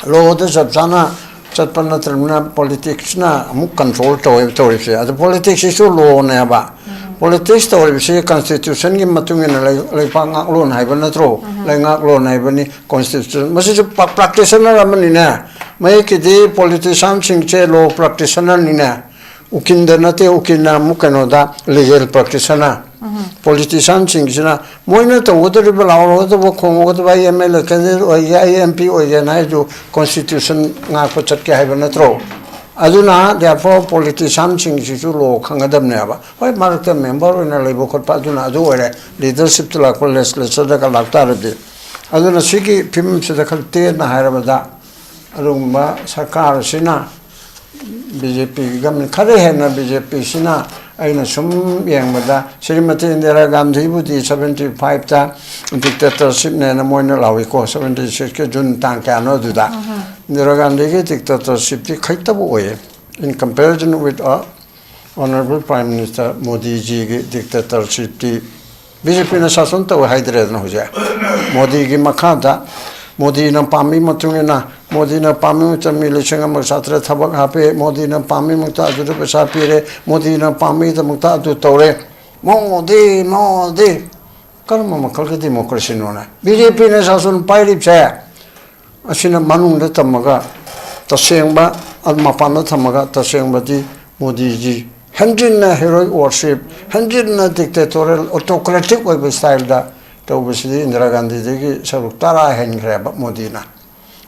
load ꯆꯞ ꯆꯥꯅ ꯆꯠꯄ ꯅꯠꯇ꯭ꯔꯕꯅꯤꯅ ꯄꯣꯂꯤꯇꯤꯛꯁꯅ ꯑꯃꯨꯛ ꯀꯟꯇ꯭ꯔꯣꯜ ꯇꯧꯔꯤꯕꯁꯦ ꯑꯗꯨ ꯄꯣꯂꯤꯇꯤꯛꯁꯁꯤꯁꯨ ꯂꯣꯅꯦꯕ ꯄꯣꯂꯤꯇꯤꯛꯁ ꯇꯧꯔꯤꯕꯁꯤ ꯀꯟꯁꯇꯤꯇ꯭ꯌꯨꯁꯟꯒꯤ ꯃꯇꯨꯡ ꯏꯟꯅ ꯂꯩꯄꯥꯛ ꯉꯥꯛꯂꯣꯟ ꯍꯥꯏꯕ ꯅꯠꯇ꯭ꯔꯣ ꯂꯩꯉꯥꯛꯂꯣꯟ ꯍꯥꯏꯕꯅꯤ ꯀꯣꯟꯁꯇꯤꯇ꯭ꯌꯨꯁꯟ ꯃꯁꯤꯁꯨ ꯄ꯭ꯔꯥꯛꯇꯤꯁꯅꯔ ꯑꯃꯅꯤꯅꯦ ꯃꯌꯦꯛꯀꯤꯗꯤ ꯄꯣꯂꯤꯇꯤꯁꯤꯌꯥꯟꯁꯤꯡꯁꯦ ꯂꯣ ꯄ꯭ꯔꯥꯛꯇꯤꯁꯅꯔꯅꯤꯅꯦ ꯎꯀꯤꯜꯗ ꯅꯠꯇꯦ ꯎꯀꯤꯜꯅ ꯑꯃꯨꯛ ꯀꯩꯅꯣꯗ ꯂꯤꯒꯦꯜ ꯄ꯭ꯔꯥꯛꯇꯤꯁꯅꯔ ꯄꯣꯂꯤꯇꯤꯁꯤꯌꯥꯟꯁꯤꯡꯁꯤꯅ ꯃꯣꯏꯅ ꯇꯧꯒꯗꯧꯔꯤꯕ ꯂꯥꯎꯔꯒꯗꯕ ꯈꯣꯡꯒꯗꯕ ꯑꯩ MLA ꯀꯦꯟꯗꯤꯗꯦꯠ ꯑꯣꯏꯒꯦ ꯑꯩ MP ꯑꯣꯏꯒꯦꯅ ꯍꯥꯏꯁꯨ ꯀꯣꯟꯁꯇꯤꯇ꯭ꯌꯨꯁꯟ ꯉꯥꯛꯄ ꯆꯠꯀꯦ ꯍꯥꯏꯕ ꯅꯠꯇ꯭ꯔꯣ aduna therefore politician singsisu lo khangadamneba hoi marakta member oina leibo khotpa aduna adu ore leadership to lakpa legislature da lakta radi aduna sigi phim sida khalte na hairabada arumba sarkar sina BJP government khare hena BJP sina aina sum yengbada Srimati Indira Gandhi budi 75 ta dictatorship ne na moina lawi ko 76 ke June tang ka no duda Indira Gandhi ki dictatorship ti khaitabu oye in comparison with honorable Prime Minister Modi ji ki dictatorship ti BJP na shasan ta haidre na hoja Modi ki makhada Modi na pami matungena Modi na pami chami lechanga masatra thabak hape Modi na pami mukta adu pesa pire Modi na pami ta mukta adu tore Modi karma makal ke democracy nona BJP na shasan pairip cha asina manung da tamaga tasengba almapana thamaga tasengba di Modi ji handin na heroic worship handin na dictatorial autocratic style da tawbisidi Indira Gandhi degi saruk tara hengreba Modi na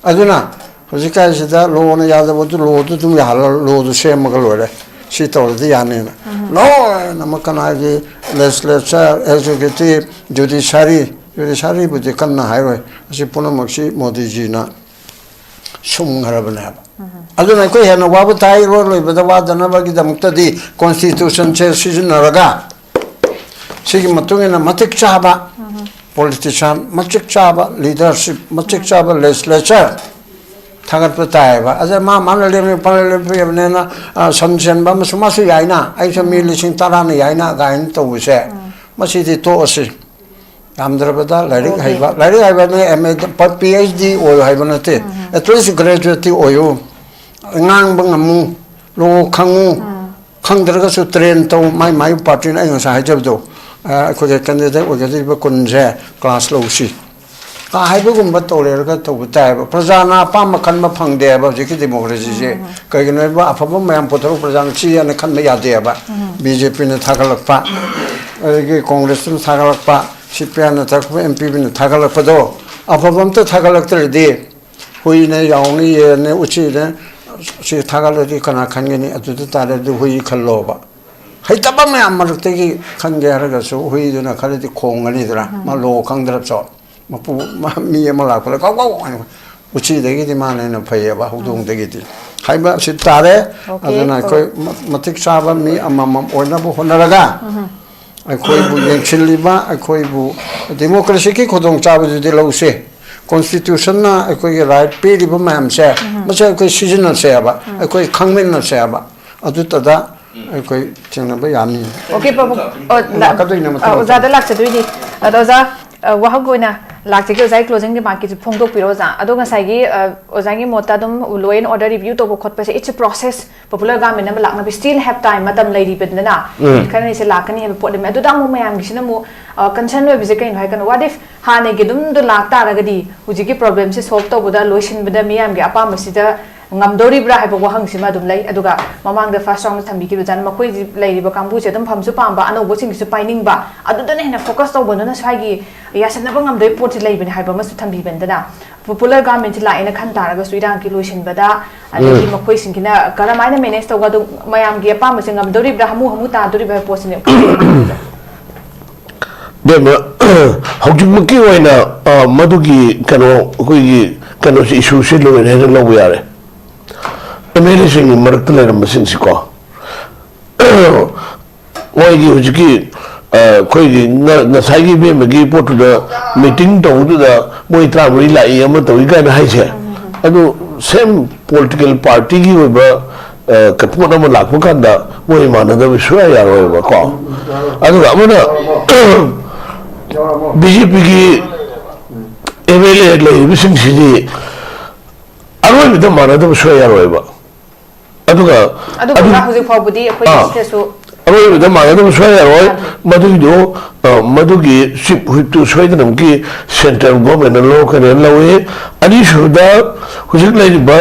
aduna hojika sida lo na yada bodu lo du tum ya lo du semaga lore si tawdi yani na lo namakana gi legislature executive judiciary budi kanna hairoi asi punamakshi Modi ji na sumngarabana aduna ko hena wabu tai ro loibada wadana bagi damukta di constitution che sijunaraga sigi matungena matik chaba politician matik chaba leadership matik chaba legislature thagat pataiba aja ma manale me panale pe na samsen ba sumasu yaina ai sami lising tarana yaina gain to use masi di to ase amdrabada lairik haiba me MA PhD oil haiba nate at least graduate oil ngang bangamu lo khangu khangdraga su train to mai party na yo sa hajabdo ko je candidate o je ba kunje class lo si ka haiba gumba tolerga to butai ba prajana pa makhan ma phangde ba jiki democracy je kai gno ba afaba mayam potro prajana chi ana khan ma yade ba BJP na thagalakpa ge congress na thagalakpa CPN na thakpa MP na thagalakpa do afabam ta thagalaktre de hui na yauni ye ne uchi ne si thagaladi kana khangeni atu tare de hui khallo ba haitaba me amarte gi khange haraga so hui duna khalidi khongani dra ma lo khangdrap so mapu mi amala kala ka uchi de gi mane na phaye ba hudung de gi haiba si tare aduna koi matik saba mi amamam oina bu honaraga akoi bu yenchiliba akoi bu democracy ki khodong chabu de lause constitution na akoi right pe ri ba mam se masa akoi seasonal se ba akoi khangmen na se ba adu tada akoi chengna ba yami okay babu oza da lak chadui ni oza wahagoina lak che oza closing remark ki phongdok piro za ado nga sai gi oza gi mota dum law and order review to khot pa se it's a process popular government na lak na still have time matam lai ri bedna na kan ni se lak ni have pot me adu da mu mayam gi sina mu concern we bize kain hai kan what if ha ne gi dum do lak ta ra ga di huji gi problem se solve to buda loisin bada miyam gi apa masida ngamdori bra hai bo hang sima dum lai aduga mamang da first round thambi ki jan makoi lai ri ba kambu che dum phamsu pam ba ano bo sing su pining ba adu da ne na focus to bo na sai gi ya san ba ngamdoi pot lai bin hai ba masu thambi ben da popular government la ina khan tar ga suidang ki loisin bada adi makoi sing kina karamai na manage to ga du mayam gi apa masing ngamdori bra hamu ta dori ba pot ne dem hojik maki waina madugi kano koi kano si issue se lo ne lo yare MLA sing marakta le masin siko wai gi hujiki koi gi na sai gi be magi potu da meeting to du da moi tra muri la i am to ga na hai che adu same political party gi ba ꯀꯠꯄꯣꯠ ꯑꯃ ꯂꯥꯛꯄ ꯀꯥꯟꯗ ꯃꯣꯏ ꯃꯥꯟꯅꯗꯕ ꯁꯨꯡꯌꯥ ꯌꯥꯔꯣꯏꯕꯀꯣ ꯑꯗꯨꯒ ꯑꯃꯅ BJPꯒꯤ MLA ꯂꯩꯔꯤꯕꯁꯤꯡꯁꯤꯗꯤ ꯑꯔꯣꯏꯕꯗ ꯃꯥꯟꯅꯗꯕ ꯁꯨꯡꯌꯥ ꯌꯥꯔꯣꯏꯕ ꯑꯗꯨꯒ ꯍꯧꯖꯤꯛ ꯐꯥꯎꯕꯗꯤ ꯑꯩꯈꯣꯏꯒꯤ ꯁꯤꯗꯁꯨ ꯑꯔꯣꯏꯕꯗ ꯃꯥꯟꯅꯗꯕ ꯁꯨꯡꯌꯥ ꯌꯥꯔꯣꯏ ꯃꯗꯨꯒꯤꯗꯣ ꯃꯗꯨꯒꯤ ꯆꯤꯞ ꯍꯨꯏꯞꯇꯨ ꯁꯣꯏꯗꯅꯃꯛꯀꯤ ꯁꯦꯟꯇ꯭ꯔꯦꯜ ꯒꯣꯔꯃꯦꯟꯅ ꯂꯧꯔꯛꯀꯅꯦꯅ ꯂꯧꯏ ꯑꯅꯤꯁꯨꯕꯗ ꯍꯧꯖꯤꯛ ꯂꯩꯔꯤꯕ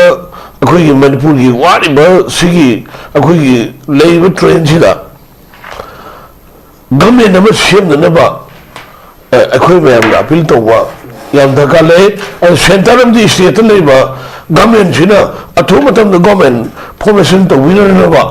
ꯑꯩꯈꯣꯏꯒꯤ ꯃꯅꯤꯄꯨꯔꯒꯤ ꯋꯥꯔꯤꯕ ꯁꯤꯒꯤ ꯑꯩꯈꯣꯏꯒꯤ ꯂꯩꯔꯤꯕ ꯇ꯭ꯔꯦꯟꯁꯤꯗ ꯒꯚꯔꯟꯃꯦꯟꯠ ꯑꯃ ꯁꯦꯝꯅꯅꯕ ꯑꯩꯈꯣꯏ ꯃꯌꯥꯝꯅ ꯑꯄꯤꯜ ꯇꯧꯕ ꯌꯥꯝ ꯗꯔꯀꯥꯔ ꯂꯩ ꯑꯗꯨ ꯁꯦꯟꯇꯔ ꯑꯃꯗꯤ ꯁ꯭ꯇꯦꯠꯇ ꯂꯩꯕ ꯒꯚꯔꯟꯃꯦꯟꯠꯁꯤꯅ ꯑꯊꯨꯕ ꯃꯇꯝꯗ ꯒꯚꯔꯟꯃꯦꯟꯠ ꯐꯣꯔꯃꯦꯁꯟ ꯇꯧꯕꯤꯅꯅꯕ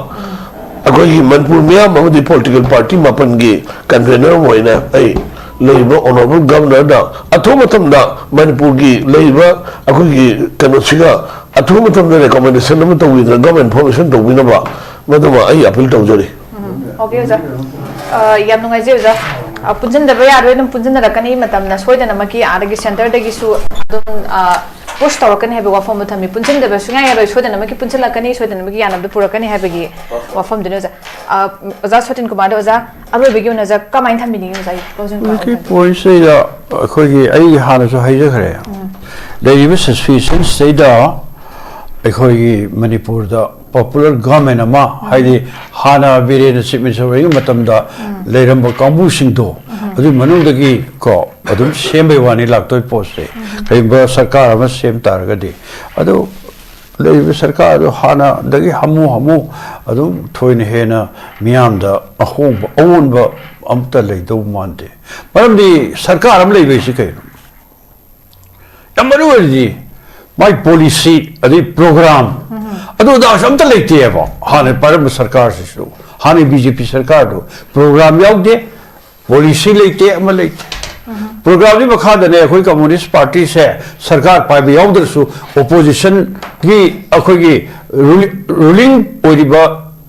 ꯑꯩꯈꯣꯏꯒꯤ ꯃꯅꯤꯄꯨꯔ ꯃꯤꯌꯥꯝ ꯑꯃꯗꯤ ꯄꯣꯂꯤꯇꯤꯀꯦꯜ ꯄꯥꯔꯇꯤ ꯃꯥꯄꯟꯒꯤ ꯀꯟꯚꯦꯅꯔ ꯑꯃ ꯑꯣꯏꯅ ꯑꯩ ꯂꯩꯔꯤꯕ ꯑꯣꯅꯔꯦꯕꯜ ꯒꯚꯔꯅꯔꯗ ꯑꯊꯨꯕ ꯃꯇꯝꯗ ꯃꯅꯤꯄꯨꯔꯒꯤ ꯂꯩꯔꯤꯕ ꯑꯩꯈꯣꯏꯒꯤ ꯀꯩꯅꯣꯁꯤꯒ ꯑꯊꯨꯕ ꯃꯇꯝꯗ ꯔꯦꯀꯣꯃꯦꯟꯗꯦꯁꯟ ꯑꯃ ꯇꯧꯕꯤꯗꯅ ꯒꯚꯔꯟꯃꯦꯟꯠ ꯐꯣꯔꯃꯦꯁꯟ ꯇꯧꯕꯤꯅꯕ ꯃꯗꯨꯃ ꯑꯩ ꯑꯄꯤꯜ ꯇꯧꯖꯔꯤ ꯑꯣꯀꯦ ꯑꯣꯖꯥ ꯌꯥꯝ ꯅꯨꯡꯉꯥꯏꯖꯩ ꯑꯣꯖꯥ पुंजनदब यारोय दम पुंजनरकनी मतमना सोयदनमकी आदगी सेंटरदगी अदुम पुश तौरकनी है वाफम थमी पुंजनदब सुंगा यारोय सोयदनमकी पुंजलकनी सोयदनमकी यानबद पुरकनी है वाफम दुने ओजा सोटिन कुमार ओजा अरोयबगी ओजा कमाइन थमिनी ओजा क्लोजिंग पॉइंट से अखोगी आई हानसु हाइजखरे लेरिबे सिचुएशन सेदा अखोगी मणिपुर दा पॉपुलर गवर्नमेंट अमा हाइदि हाना बिरेन चीफ मिनिस्टर रे मतमदा लेरंब कांबू सिंदो अदु मनुदगी को अदुम सेमबे वानी लाक्तोय पोस्ट से कइबा सरकार अमा सेम तारगदि अदु लेरिबे सरकार अदु हाना दगी हमु अदुम थोइन हेना मियामदा अहोब अवोनब अमता लेदो मानते मरमदि सरकार अम लेबे सि कइनो यमरुजी माय पॉलिसी अदि प्रोग्राम अदु दास अमता लेते है हाने परम सरकार से हाने बीजेपी सरकार दो प्रोग्राम याउदे पॉलिसी लेते अमा लेते प्रोग्राम नि मखादने अखोई कम्युनिस्ट पार्टी से सरकार पाइबे याउदरसु ओपोजिशन की अखोई रूलिंग ओरिबा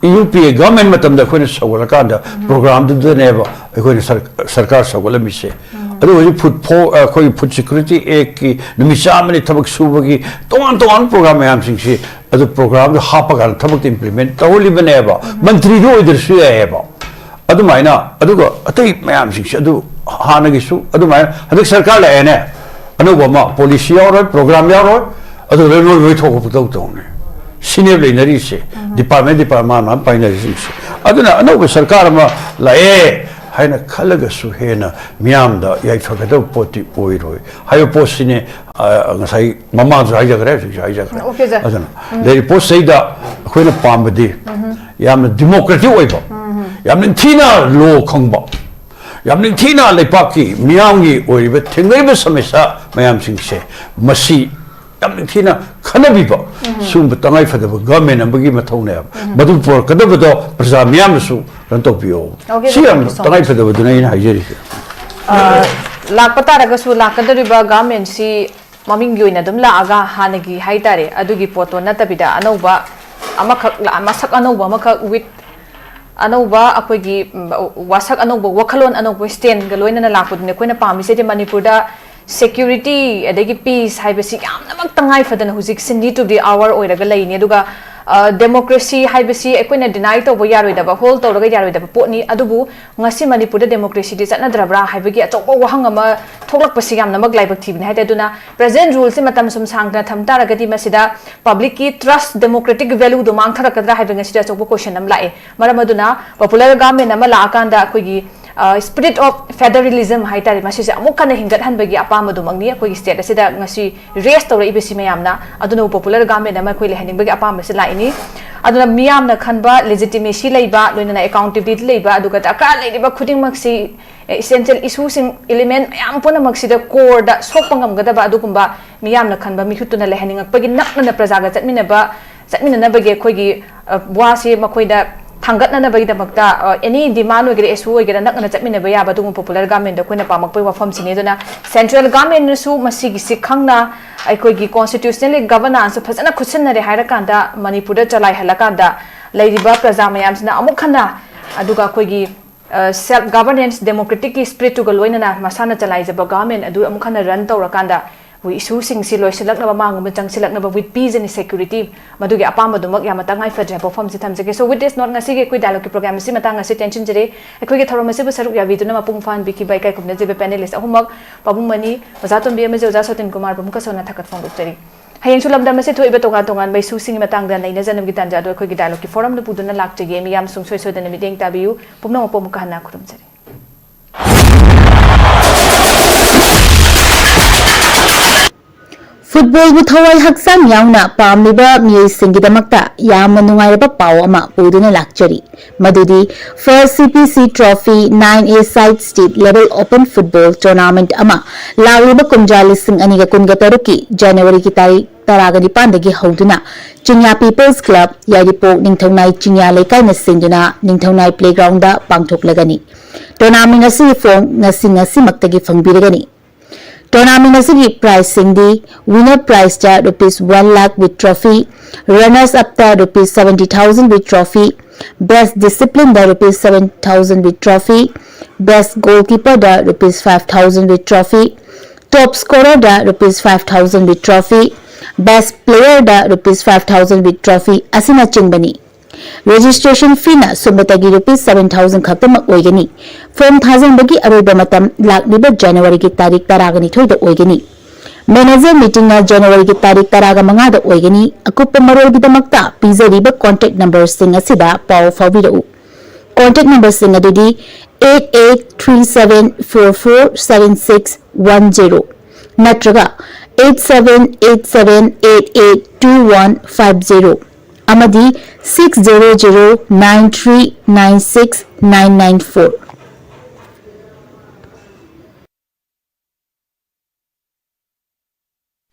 यूपीए गवर्नमेंट मतम दा अखोई सगोला कांदा प्रोग्राम दुनेबा अखोई सरकार सगोला मिसे फूड सिक्योरिटी एक्ट की निमिषामनि थबक सुबगी तोन प्रोग्राम मैम सिंगसी अदु प्रोग्राम हापगा थबक इंप्लीमेंट तौलिबनेबा मंत्री दो इदरसु याबा अदु माइना अदुगा अतै मैम सिंगसी अदु हानगिसु अदु माइना हदक सरकार लायने अनुभवमा पॉलिसी और प्रोग्राम यार अदु रेनो वे थोक पुतौ तौने सीनियर लेनरी से डिपार्टमेंट मा पाइनरी सिंगसी अदुना अनुभव सरकार मा लाए हाइना खलगसु हेना मियामदा याइफगद पोटी ओइरोय हायो पोस्टिने ngасai mamazu haijagre adana leri post seida akoina pambadi yamna democratic oiba yamna thina lo khangba yamna thina lepaki miyamgi oiba thengaiba samesa mayam singse masi yamna thina khanabiba sumba tangai fadaba government ambagi mathone madu por kadabado praja miyamsu rantopiyo siam tangai fadaba dunai haijari lakpata ragasu lakadariba government si ममिंग योइना दम लागा हानगी हाइतारे अदुगी पोतो नतबिदा अनौबा अमखक मसक अनौबा अमखक with अनौबा अखोगी वासक अनौबा वखलोन अनौबा स्टैंड गलोइना लाखुदने कोइना पामिसे दे मणिपुरदा security adegi peace haibasi yamnamak tangai fadana huzik sindi to the hour oiraga laini aduga democracy haibasi ekoina deny to bo yaroi daba hold to raga yaroi daba potni adubu ngasi manipur da democracy di chatna drabra haibagi achoba wahang ama thoklak pasi yamnamak laibak thibni haida duna present rule se matam sum sangna thamta ragadi masida public ki trust democratic value do mang tharakadra haiba ngasi da choba question am lae maramaduna popular government ama la akanda akoigi spirit of federalism haitari masi se amuk kana hingat hanbagi apama du mangni akoi state asida ngasi race to ibesi mayamna aduna popular government ama khoi le haning bagi apama se laini aduna miyamna khanba legitimacy leiba loina accountability leiba aduga taka leiba khuding maksi essential issues in element yam pona maksi da core da sopangam gada ba adugumba miyamna khanba mihutuna le haning akpagi nakna prajaga chatmina bagi khoi gi wasi makhoi da थांगतना बगी दमकता any demand वगैरह एसु वगैरह नकना चटमिने बया बदुंग popular government the Koyna पामक पय वफम सिने दुना central government नसु मसिगी सिखंगना अखोगी constitutionally governance फजना खुसनरे हायरा कांदा Manipur the चलाई हला कांदा लेरिबा प्रजा मयामसना अमुक खना अदुगा अखोगी सेल्फ गवर्नेंस डेमोक्रेटिक की स्पिरिट टू गलोइना मसाना चलाई जब गवर्नमेंट अदु अमुक खना रन तौरा कांदा we issue sing si loi silak na ba mang chang silak na ba with peace and security madu gi apam madu mak ya matang ai fadra perform si tham jage so with this not ngasi ge koi dialogue program si matang ngasi tension jere ekoi ge thorom se bu saruk ya viduna ma pung fan biki bai kai kumne jebe panelist ahumak pabung mani bazaton bi amje oja sotin kumar pum ka sona thakat phong ruk jeri hayeng sulam dam se thoi be tongan tongan bai su sing matang da nei na janam gi tanja do ekoi ge dialogue forum na puduna lak jege mi yam sung soi soi da na mideng tabiu pumna pom ka na khurum jeri Football bu thawai haksam yauna pamliba mi singidamakta yam nungairaba paw ama puduna lakchari madudi first CPC trophy 9A side state level open football tournament ama lawriba kunjali sing aniga kunga taruki January ki tarikh taragani pandagi hauduna Chinya People's Club Yaripo Ningthongnai Chinya Lekai na sinduna Ningthongnai playground da pangthoklagani tournament asi form ngasi maktagi fangbiragani Tournament asigi pricing di winner prize ta rupees 1 lakh with trophy, runners up ta rupees 70,000 with trophy, best discipline da rupees 7,000 with trophy, best goalkeeper da rupees 5,000 with trophy, top scorer da rupees 5,000 with trophy, best player da rupees 5,000 with trophy asina chingbani. Registration fee na sumbetagi rupees 7,000 khaktamak oigani. Form 1,000 bagi aroiba matam lakliba January ki tarikh taragani thoida oigani. Manager meeting na January ki tarikh taraga mangada oigani. Akupa marol bidamakta pizariba contact number sing asida paw fawbirau. Contact number sing adudi 8837447610 natraga 8787882150 amadi 60093969994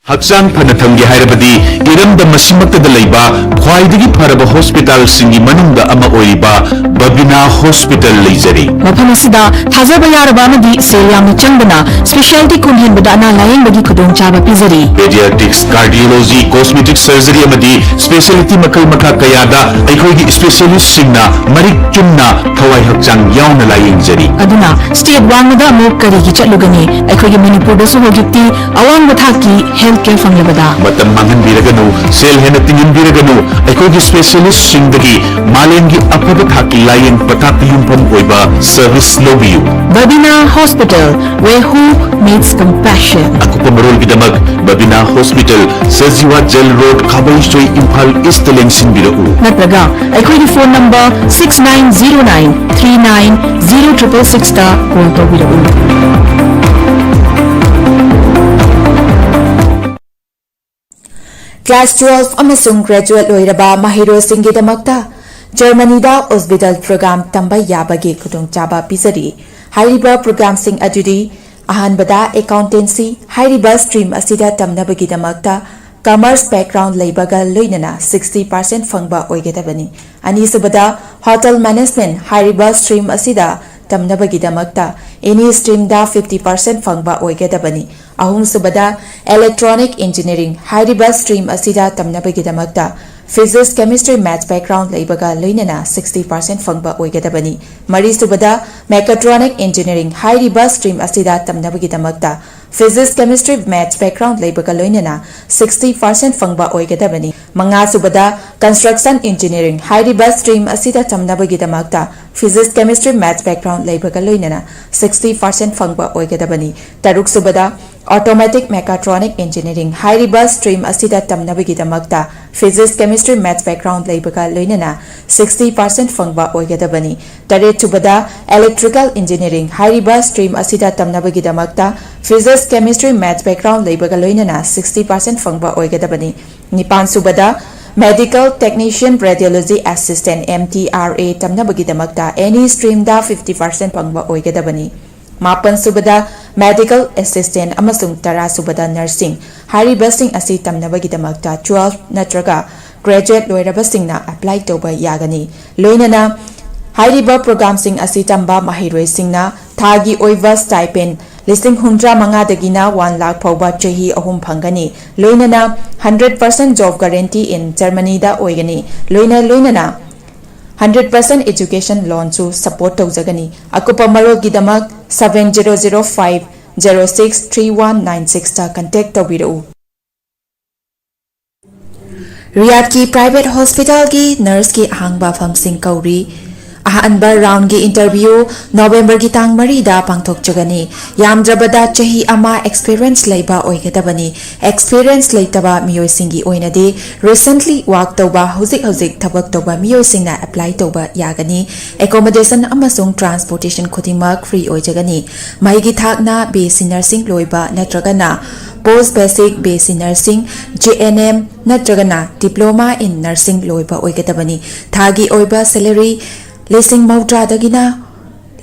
Haksan Panatamgi Hairabadi, Iram the Masimakta the Laiba, Kwaidigi Paraba Hospital Singi Manunda Ama Oiba, Babina Hospital Lazari. Mapamasida, Hazabayarabamadi, Seriam Changana, Specialty Kunhin Badana Lion Badi Kudong Chaba Pizari. Pediatrics, Cardiology, Cosmetic Surgery Amadi, Specialty Makal Maka Kayada, Aikogi Specialist Singna, Marik Chumna, Kawai Haksan Yauna Lion Zari. Aduna, State Wangada Mokari Chalugani, Aikogi Manipur Sugiti, Awang Bataki, Healthcare from Labada. Matam Mangan Biragano, Sel Henatin Biragano, Aikogi Specialist Singdagi, Malengi Apabataki Lion Pataki Yumpam Oiba, Service Lobiu. Babina Hospital, where who meets compassion. Akupamarol Bidamag, Babina Hospital, Saziwa Gel Road, Kabaishoi Impal Istaleng Sinbirau. Natraga, Aikogi phone number 6909390666 ta call to Birau. Class 12 amasung graduate loiraba mahiro singidamakta Germany da hospital program tambay yabagi kudong chaba pisari hariba program sing adudi ahanbada accountancy hariba stream asida tamnabagi damakta commerce background leibaga loinana 60% fangba oigedabani ani subada hotel management hariba stream asida tamnabagi damakta any stream da 50% fangba oigedabani ahum subada electronic engineering hariba stream asida tamnabagi damakta physics chemistry maths background leibaga loinana 60% fangba oigedabani mari subada mechatronic engineering hariba stream asida tamnabagi damakta physics chemistry maths background leibaga loinana 60% fangba oigedabani manga subada construction engineering hariba stream asida tamnabagi damakta physics chemistry maths background leibaga loinana 60% fangba oigedabani taruk subada automatic mechatronic engineering hariba stream asida tamnabagi damakta physics chemistry maths background leibaga loinana 60% fangba oigedabani taret subada electrical engineering hariba stream asida tamnabagi damakta physics chemistry maths background leibaga loinana 60% fangba oigedabani nipan subada medical technician radiology assistant MTRA tamnabagi damakta any stream da 50% fangba oigedabani Mapan subada medical assistant amasung tara subada nursing haribasing asi tamnabagi damakta 12 natraga graduate loirabasing na apply toba yagani loinana hariba program sing asi tamba mahiroi singna thagi oiva stipend listing 100 dagina 1 lakh phoba chahi ahum phangani loinana 100% job guarantee in Germany da oigani loinana 100% education loan to support tawjagani akupa maro gidamak 7005 063196 ता contact तौबिरउ। Riyadh की private hospital की nurse की अहांगबा फमसिंग कौरी अहानबा round की interview नवंबर की तांग मरीदा पांगथोकचगनी यामद्रबदा चही अमा experience लेबा ओइगदबनी एक्सपीरियंस लेतबा मियोइसिंगी ओइनदे रिसेंटली वर्क तौबा हुजिक थबक तौबा मियोइसिंगना अप्लाई तौबा यागनी एकोमोडेशन अमसुंग ट्रांसपोर्टेशन खुदिमक फ्री ओइजगनी माइगी थाकना बेसी नर्सिंग लोइबा नत्रगना post basic BSc nursing JNM नत्रगना डिप्लोमा इन नर्सिंग लोइबा ओइगदबनी थागी ओइबा सैलरी लिसिंग मौद्रादगिना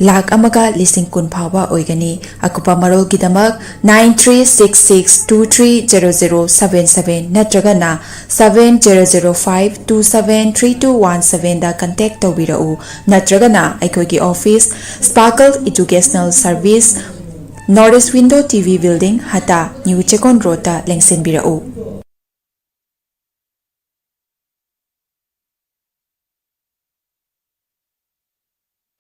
लाख अमगा लिसिंग कुन फावा ओइगनी अकुपा मरोल गिदमक 9366230077 नत्रगना 7005273217 दा कांटेक्ट तौबिरउ नत्रगना अखोगी office sparkle educational service north east window TV building हता न्यू चेकोन रोड ता लेंसिनबिरउ।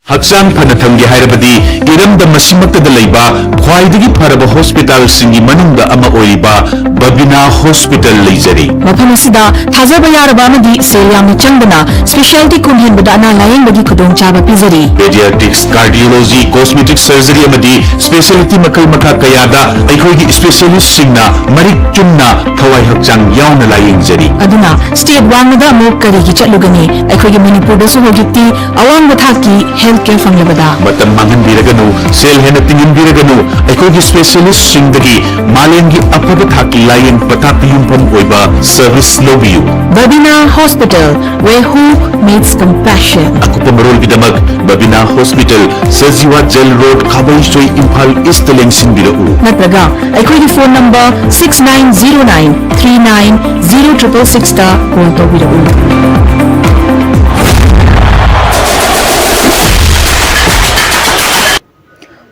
हक्चांग फन थंगे हायरबदी इरमदा मसिमक्तदा लैबा ख्वाइदगी फरबा हॉस्पिटल सिंगी मनुंगदा अमा ओइबा बबिना हॉस्पिटल लैजरी मफम असिदा थाजबा यारबा अमदी सेल यामना चंगना स्पेशलिटी कुनहेनबदा अना लायेंबगी खुदोंचाबा पिजरी पेडियाट्रिक्स कार्डियोलॉजी कॉस्मेटिक सर्जरी अमदी स्पेशलिटी मकल मखा कयादा अखोइगी स्पेशलिस्ट सिंगना मरिक चुन्ना थवाई हक्चांग यावना लायेंजरी अदुना स्टेट वांगदा अमुक करिगी चटलुगनी अखोइगी मणिपुरदसु होगिति अवांग थाकी हेल्थ फंगलबदा मतम मांगनबिरगनु सेल हेन तिंगनबिरगनु अखोगी स्पेशलिस्ट सिंगदगी मालेंगी अफब थाकी लायन पतापी युंफम ओइबा सर्विस लोबियु Babina hospital where hope meets compassion अकुपमरोल बिदमक Babina hospital Sajiwa jail road Khabeisoi Imphal east लेंसिनबिरउ नत्रगा अखोगी फोन नंबर 6909390666 ता कॉल तौबिरउ।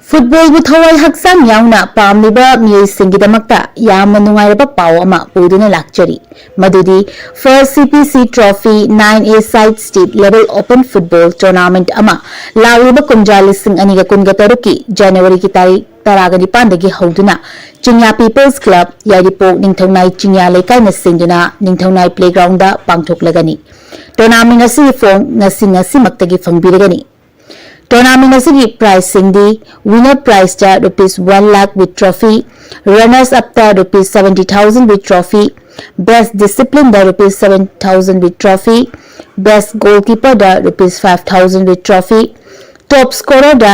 फुटबॉल बु थवाई हक्साम यावना पामलिबा मियोइसिंगिदमक्ता यामना नुंगाइरबा पाव अमा पुदुना लाक्चरी मदुदी first CPC trophy 9A side state level open football tournament अमा लाउरिबा कुंजालिसिंग अनिगा कुनगा तरुकी जनवरी की तारीख 19 हौदुना चिंया पीपल्स क्लब यारिपोक निंगथौनाई चिंया लेकाइना सिंदुना निंगथौनाई प्लेग्राउंड दा पांगथोकलगनी टूर्नामेंट असि फॉर्म ngasi मक्तगी फंगबिरगनी टूर्नामेंट असगी प्राइस सिंदी विनर प्राइस ता ₹1 lakh with trophy runners up ता ₹70,000 विथ ट्रॉफी बेस्ट डिसिप्लिन दा ₹7,000 विथ ट्रॉफी बेस्ट गोलकीपर दा ₹5,000 विथ ट्रॉफी टॉप स्कोरर दा